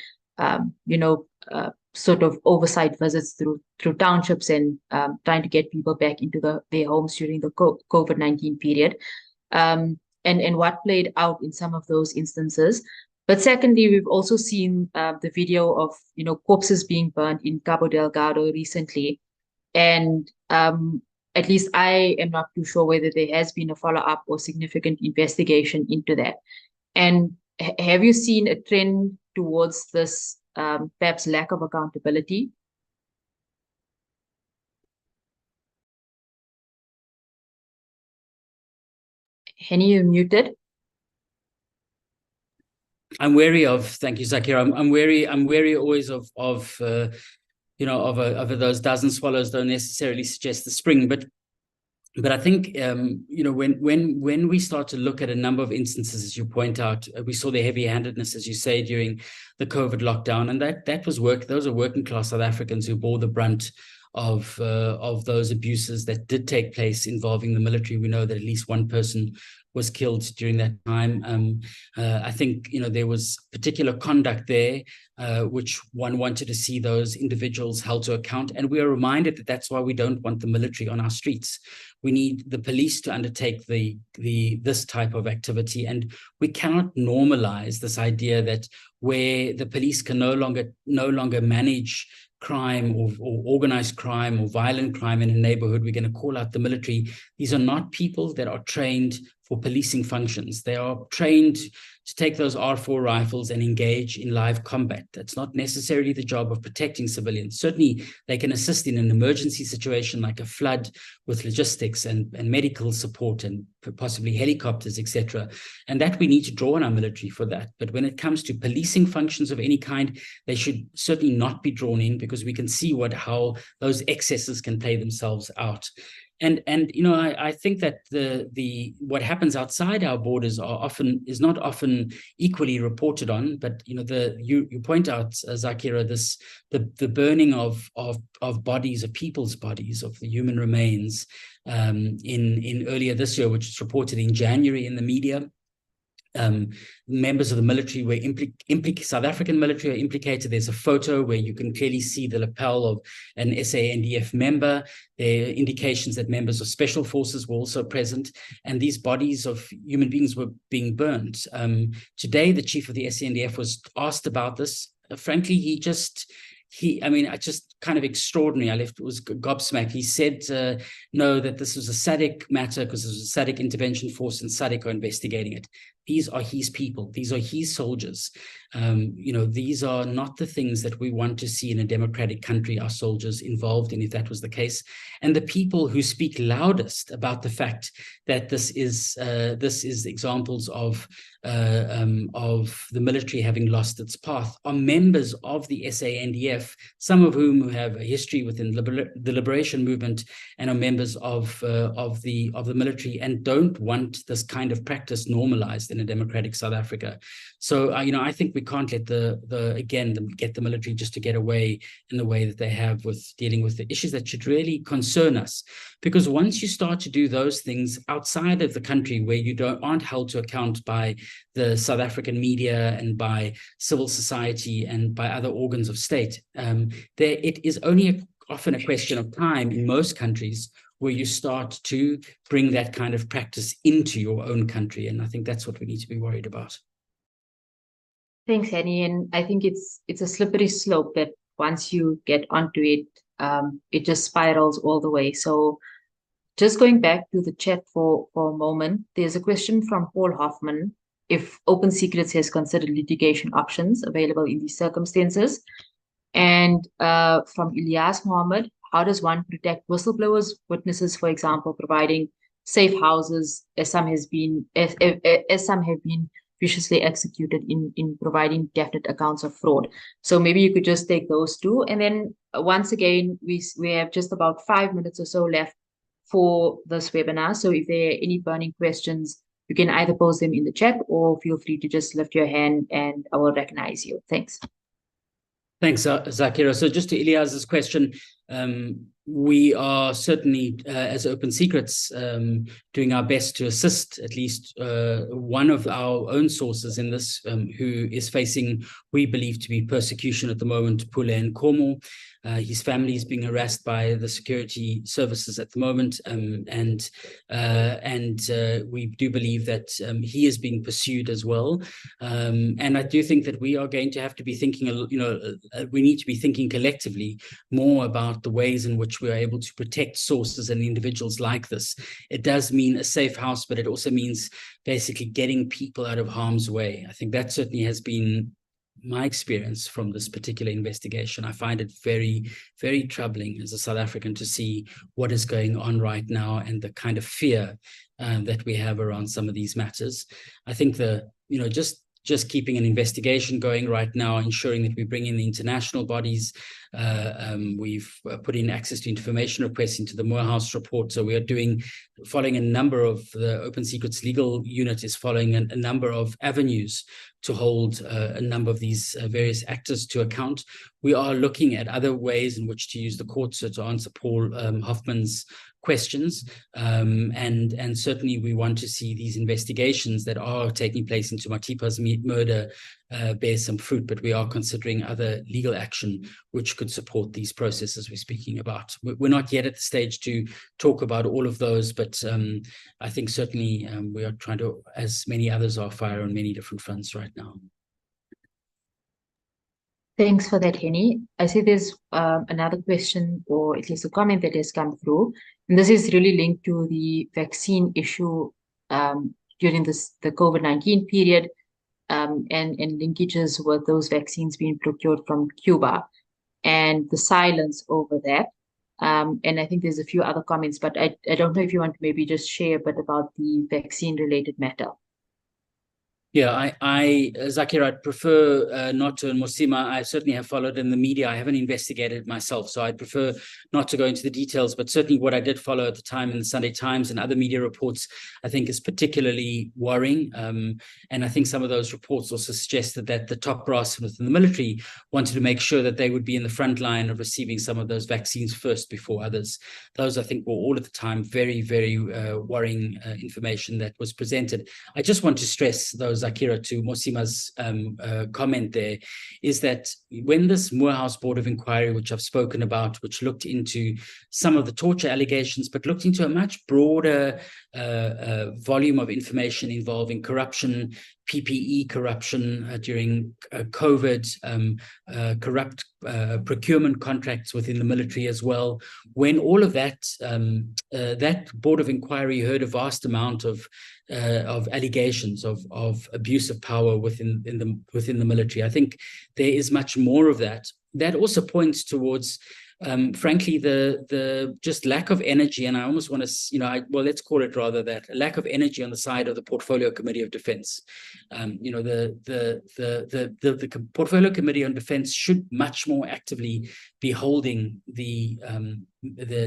sort of oversight visits through townships and trying to get people back into their homes during the COVID-19 period, and what played out in some of those instances. But secondly, we've also seen the video of, you know, corpses being burned in Cabo Delgado recently. And at least I am not too sure whether there has been a follow-up or significant investigation into that. And have you seen a trend towards this perhaps lack of accountability? Henny, you're muted. I'm wary of, thank you, Zakir. I'm wary always of those dozen swallows don't necessarily suggest the spring, but I think when we start to look at a number of instances, as you point out, we saw the heavy-handedness, as you say, during the COVID lockdown, and those are working class South Africans who bore the brunt of those abuses that did take place involving the military. We know that at least one person was killed during that time. I think, you know, there was particular conduct there, which one wanted to see those individuals held to account. And we are reminded that that's why we don't want the military on our streets. We need the police to undertake this type of activity. And we cannot normalize this idea that where the police can no longer manage crime or organized crime or violent crime in a neighborhood, we're going to call out the military. These are not people that are trained for policing functions. They are trained to take those R4 rifles and engage in live combat. That's not necessarily the job of protecting civilians. Certainly, they can assist in an emergency situation like a flood with logistics and medical support and possibly helicopters, etc. And that we need to draw on our military for that. But when it comes to policing functions of any kind, they should certainly not be drawn in, because we can see how those excesses can play themselves out. And I think that the what happens outside our borders is not often equally reported on. But you point out, Zakira, the burning of bodies, of people's bodies, of the human remains in earlier this year, which was reported in January in the media. Members of the military were South African military were implicated. There's a photo where you can clearly see the lapel of an SANDF member. There are indications that members of special forces were also present, and these bodies of human beings were being burned. Today, the chief of the SANDF was asked about this. Frankly, it's just kind of extraordinary. I was gobsmacked. He said, no, that this was a SADC matter because there was a SADC intervention force and SADC are investigating it. These are his people. These are his soldiers. These are not the things that we want to see in a democratic country, our soldiers involved in, if that was the case. And the people who speak loudest about the fact that this is examples of the military having lost its path are members of the SANDF, some of whom have a history within the liberation movement and are members of the military, and don't want this kind of practice normalized in a democratic South Africa. So I think we can't let get the military just to get away in the way that they have with dealing with the issues that should really concern us. Because once you start to do those things outside of the country, where you aren't held to account by the South African media and by civil society and by other organs of state, it is only often a question of time in most countries where you start to bring that kind of practice into your own country. And I think that's what we need to be worried about. Thanks, Henny. And I think it's a slippery slope that once you get onto it, it just spirals all the way. So just going back to the chat for a moment, there's a question from Paul Hoffman. If Open Secrets has considered litigation options available in these circumstances. And from Ilyas Mohammed, how does one protect whistleblowers, witnesses, for example, providing safe houses, as some have been viciously executed in providing definite accounts of fraud? So maybe you could just take those two. And then once again, we have just about 5 minutes or so left for this webinar. So if there are any burning questions, you can either post them in the chat or feel free to just lift your hand and I will recognize you. Thanks. Thanks, Zakira. So just to Ilyas's question, we are certainly, as Open Secrets, doing our best to assist at least one of our own sources in this, who is facing, we believe, to be persecution at the moment, Pule Nkomo. His family is being harassed by the security services at the moment, and we do believe that he is being pursued as well. And I do think that we are going to have to be thinking, we need to be thinking collectively more about the ways in which we are able to protect sources and individuals like this. It does mean a safe house, but it also means basically getting people out of harm's way. I think that certainly has been my experience from this particular investigation. I find it very, very troubling as a South African to see what is going on right now and the kind of fear that we have around some of these matters. I think just keeping an investigation going right now, ensuring that we bring in the international bodies. We've put in access to information requests into the Morehouse report. So we are following a number of, the Open Secrets legal unit is following a number of avenues to hold a number of these various actors to account. We are looking at other ways in which to use the courts to answer Paul Hoffman's questions, and certainly we want to see these investigations that are taking place into Matipa's murder bear some fruit, but we are considering other legal action which could support these processes we're speaking about. We're not yet at the stage to talk about all of those, but I think certainly we are trying to, as many others are, fire on many different fronts right now. Thanks for that, Henny. I see there's another question, or at least a comment that has come through. And this is really linked to the vaccine issue during the COVID-19 period, and linkages with those vaccines being procured from Cuba, and the silence over that. And I think there's a few other comments, but I don't know if you want to maybe just share a bit about the vaccine-related matter. Yeah, Zakir, I'd prefer not to. And Mosima, I certainly have followed in the media. I haven't investigated myself, so I'd prefer not to go into the details. But certainly what I did follow at the time in the Sunday Times and other media reports, I think is particularly worrying. And I think some of those reports also suggested that the top brass within the military wanted to make sure that they would be in the front line of receiving some of those vaccines first before others. Those, I think, were all at the time very, very worrying information that was presented. I just want to stress those, Zakira, to Mosima's comment there, is that when this Moorhouse Board of Inquiry, which I've spoken about, which looked into some of the torture allegations, but looked into a much broader volume of information involving corruption, PPE corruption during COVID, corrupt procurement contracts within the military as well. When all of that, that Board of Inquiry heard a vast amount of allegations of abuse of power within the military. I think there is much more of that. That also points towards, frankly, the just lack of energy, and I almost want to, well, let's call it rather that, a lack of energy on the side of the Portfolio Committee of Defense. The Portfolio Committee on Defense should much more actively be holding the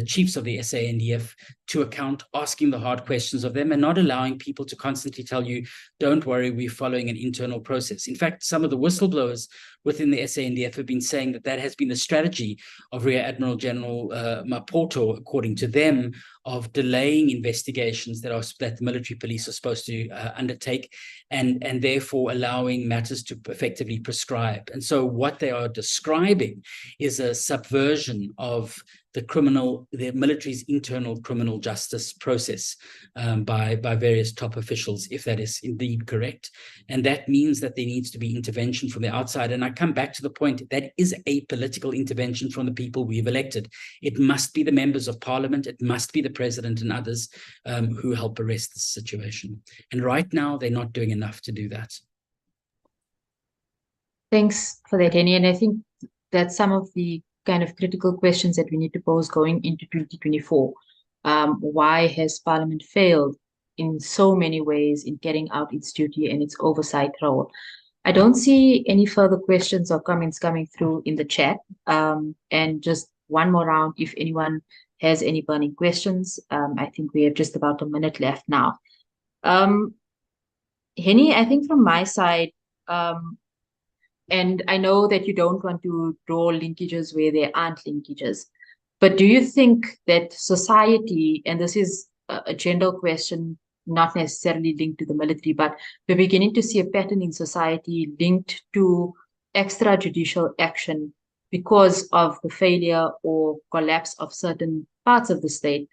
chiefs of the SANDF to account, asking the hard questions of them, and not allowing people to constantly tell you, don't worry, we're following an internal process. In fact, some of the whistleblowers within the SANDF have been saying that that has been the strategy of Rear Admiral General Mapoto, according to them, of delaying investigations that the military police are supposed to undertake, and therefore allowing matters to effectively prescribe. And so what they are describing is a subversion of the military's internal criminal justice process by various top officials, if that is indeed correct. And that means that there needs to be intervention from the outside. And I come back to the point that is a political intervention from the people we've elected. It must be the members of parliament, it must be the president and others who help arrest this situation. And right now, they're not doing enough to do that. Thanks for that, Henny. And I think that some of the kind of critical questions that we need to pose going into 2024. Why has Parliament failed in so many ways in carrying out its duty and its oversight role? I don't see any further questions or comments coming through in the chat. And just one more round, if anyone has any burning questions. I think we have just about a minute left now. Henny, I think from my side, and I know that you don't want to draw linkages where there aren't linkages, but do you think that society, and this is a general question, not necessarily linked to the military, but we're beginning to see a pattern in society linked to extrajudicial action because of the failure or collapse of certain parts of the state.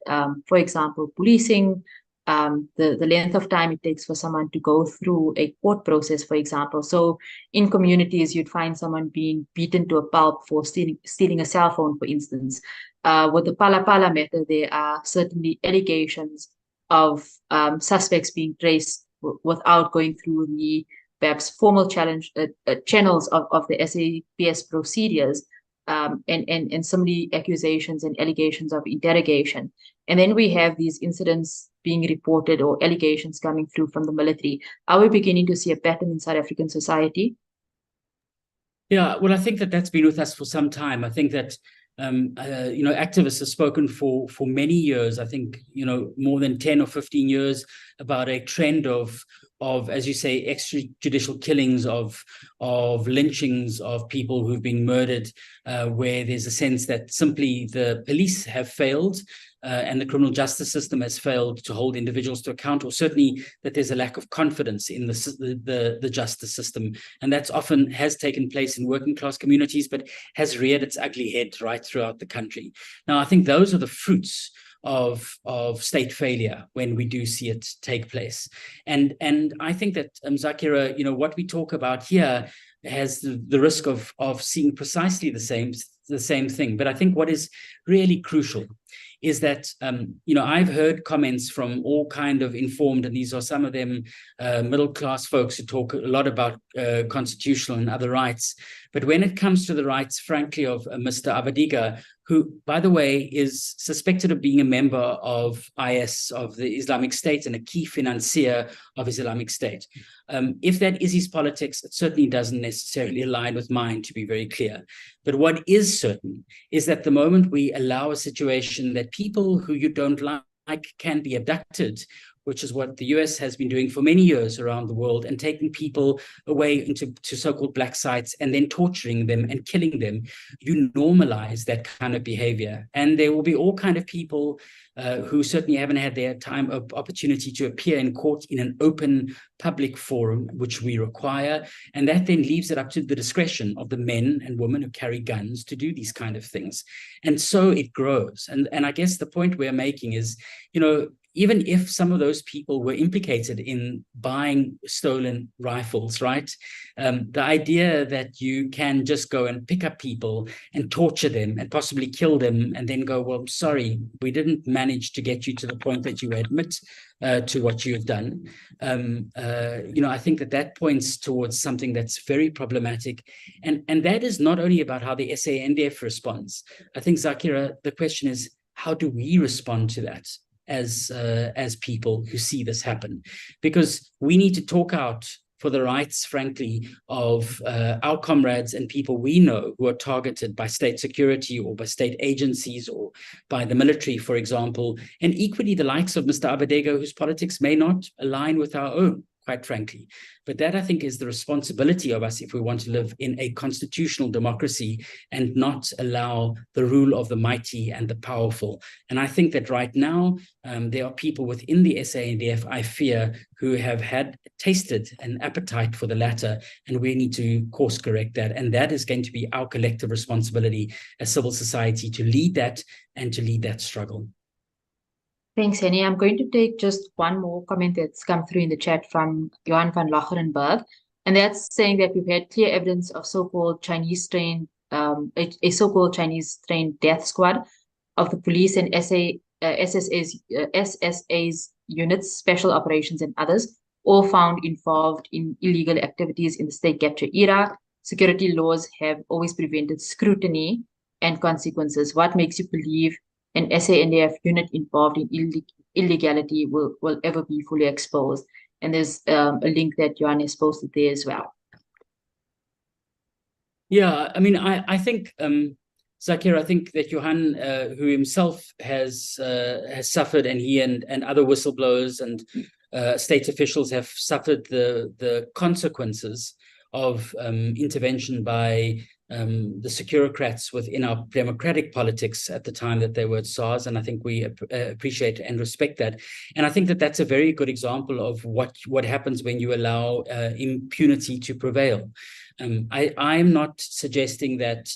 For example, policing, the length of time it takes for someone to go through a court process, for example. So in communities, you'd find someone being beaten to a pulp for stealing a cell phone, for instance. With the Phala Phala matter, there are certainly allegations of suspects being traced without going through the perhaps formal channels of the SAPS procedures, and similarly accusations and allegations of interrogation. And then we have these incidents being reported or allegations coming through from the military. Are we beginning to see a pattern in South African society? Yeah, well, I think that that's been with us for some time. I think that activists have spoken for many years, I think, more than 10 or 15 years, about a trend of, as you say, extrajudicial killings, of lynchings of people who've been murdered, where there's a sense that simply the police have failed and the criminal justice system has failed to hold individuals to account, or certainly that there's a lack of confidence in the justice system. And that's often has taken place in working class communities, but has reared its ugly head right throughout the country. Now, I think those are the fruits of state failure when we do see it take place. And I think that, Zakira, what we talk about here has the risk of seeing precisely the same thing. But I think what is really crucial is that, I've heard comments from all kind of informed, and these are some of them middle-class folks who talk a lot about constitutional and other rights. But when it comes to the rights, frankly, of Mr. Avadiga, who, by the way, is suspected of being a member of IS, of the Islamic State, and a key financier of Islamic State. If that is his politics, it certainly doesn't necessarily align with mine, to be very clear. But what is certain is that the moment we allow a situation that people who you don't like can be abducted, which is what the US has been doing for many years around the world, and taking people away into so-called black sites and then torturing them and killing them, you normalize that kind of behavior. And there will be all kind of people who certainly haven't had their time of opportunity to appear in court in an open public forum, which we require. And that then leaves it up to the discretion of the men and women who carry guns to do these kind of things. And so it grows. And I guess the point we're making is, even if some of those people were implicated in buying stolen rifles, right? The idea that you can just go and pick up people and torture them and possibly kill them and then go, well, sorry, we didn't manage to get you to the point that you admit to what you've done. I think that points towards something that's very problematic. And that is not only about how the SANDF responds. I think, Zakira, the question is, how do we respond to that as people who see this happen? Because we need to talk out for the rights, frankly, of our comrades and people we know who are targeted by state security or by state agencies or by the military, for example, and equally the likes of Mr. Avadiga, whose politics may not align with our own, quite frankly. But that, I think, is the responsibility of us if we want to live in a constitutional democracy and not allow the rule of the mighty and the powerful. And I think that right now, there are people within the SANDF, I fear, who have tasted an appetite for the latter, and we need to course correct that. And that is going to be our collective responsibility as civil society to lead that and to lead that struggle. Thanks, Henny. I'm going to take just one more comment that's come through in the chat from Johan van Locherenberg. And that's saying that we've had clear evidence of so-called Chinese-trained, a so-called Chinese-trained death squad of the police and SSA's units, special operations and others, all found involved in illegal activities in the state capture era. Security laws have always prevented scrutiny and consequences. What makes you believe an SANDF unit involved in illegality will ever be fully exposed? And there's a link that Johan has posted there as well. Yeah, I mean, I think, Zakir, I think that Johan, who himself has suffered, and he and other whistleblowers and state officials have suffered the consequences of intervention by the securocrats within our democratic politics at the time that they were at SARS, and I think we appreciate and respect that. And I think that that's a very good example of what happens when you allow impunity to prevail. I'm not suggesting that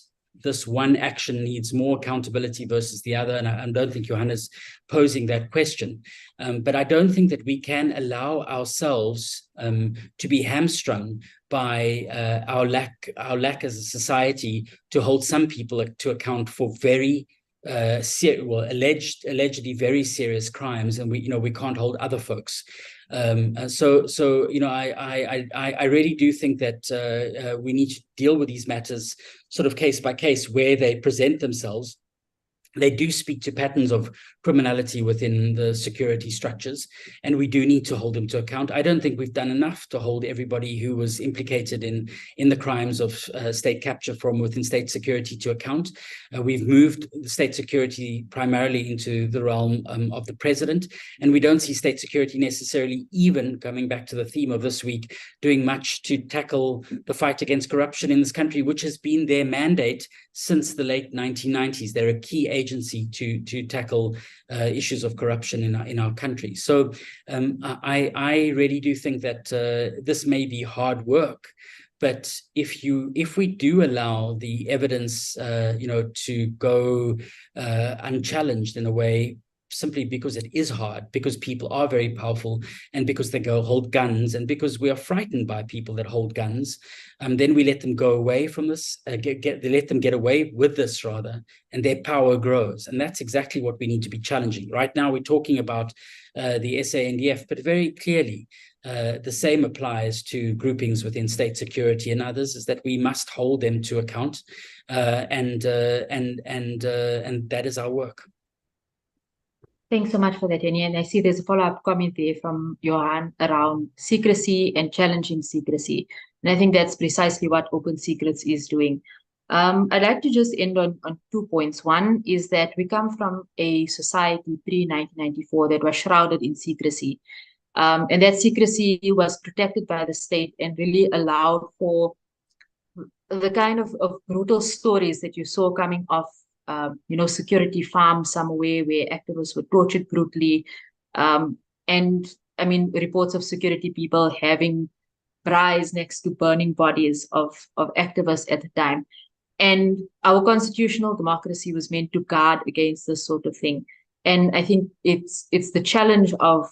this one action needs more accountability versus the other, and I don't think Johan is posing that question. But I don't think that we can allow ourselves to be hamstrung by our lack as a society to hold some people to account for very allegedly very serious crimes, and we can't hold other folks. So I really do think that we need to deal with these matters sort of case by case where they present themselves. They do speak to patterns of criminality within the security structures, and we do need to hold them to account. I don't think we've done enough to hold everybody who was implicated in the crimes of state capture from within state security to account. We've moved state security primarily into the realm of the president, and we don't see state security necessarily, even coming back to the theme of this week, doing much to tackle the fight against corruption in this country, which has been their mandate since the late 1990s. They're a key agency to tackle issues of corruption in our country. So I really do think that this may be hard work, but if we do allow the evidence to go unchallenged in a way, simply because it is hard, because people are very powerful, and because they go hold guns, and because we are frightened by people that hold guns, then we let them go away from this, they let them get away with this rather, and their power grows. And that's exactly what we need to be challenging. Right now, we're talking about the SANDF, but very clearly, the same applies to groupings within state security and others, is that we must hold them to account, and that is our work. Thanks so much for that, Henny. And I see there's a follow-up comment there from Johan around secrecy and challenging secrecy. And I think that's precisely what Open Secrets is doing. I'd like to just end on 2 points. One is that we come from a society pre-1994 that was shrouded in secrecy. And that secrecy was protected by the state and really allowed for the kind of brutal stories that you saw coming off security farms somewhere where activists were tortured brutally. And I mean, reports of security people having braais next to burning bodies of activists at the time. And our constitutional democracy was meant to guard against this sort of thing. And I think it's the challenge of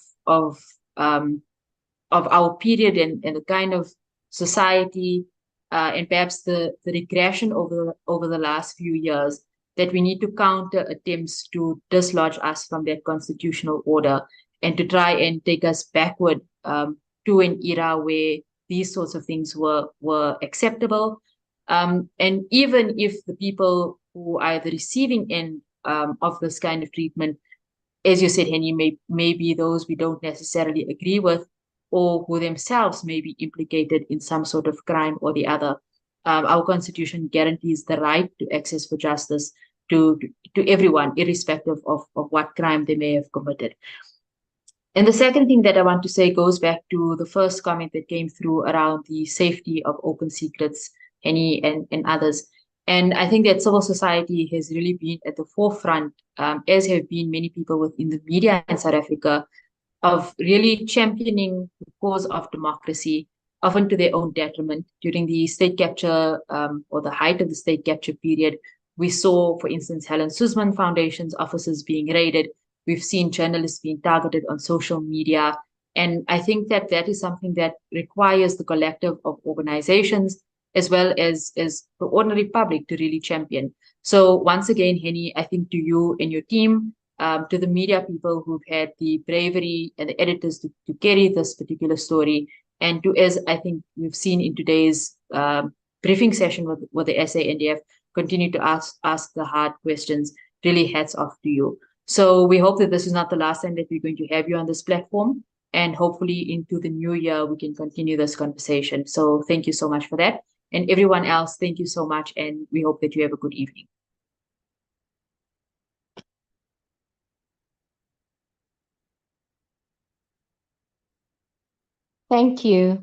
our period and the kind of society and perhaps the regression over the last few years, that we need to counter attempts to dislodge us from that constitutional order and to try and take us backward to an era where these sorts of things were acceptable. And even if the people who are the receiving end of this kind of treatment, as you said, Henny, may be those we don't necessarily agree with, or who themselves may be implicated in some sort of crime or the other. Our constitution guarantees the right to access for justice to everyone, irrespective of what crime they may have committed. And the second thing that I want to say goes back to the first comment that came through around the safety of Open Secrets, Henny and others. And I think that civil society has really been at the forefront, as have been many people within the media in South Africa, of really championing the cause of democracy, often to their own detriment. During the state capture or the height of the state capture period, we saw, for instance, Helen Suzman Foundation's offices being raided. We've seen journalists being targeted on social media. And I think that is something that requires the collective of organizations as well as the ordinary public to really champion. So once again, Henny, I think to you and your team, to the media people who've had the bravery and the editors to carry this particular story, and to, as I think we've seen in today's briefing session with the SANDF, continue to ask the hard questions. Really hats off to you. So we hope that this is not the last time that we're going to have you on this platform, and hopefully into the new year, we can continue this conversation. So thank you so much for that. And everyone else, thank you so much. And we hope that you have a good evening. Thank you.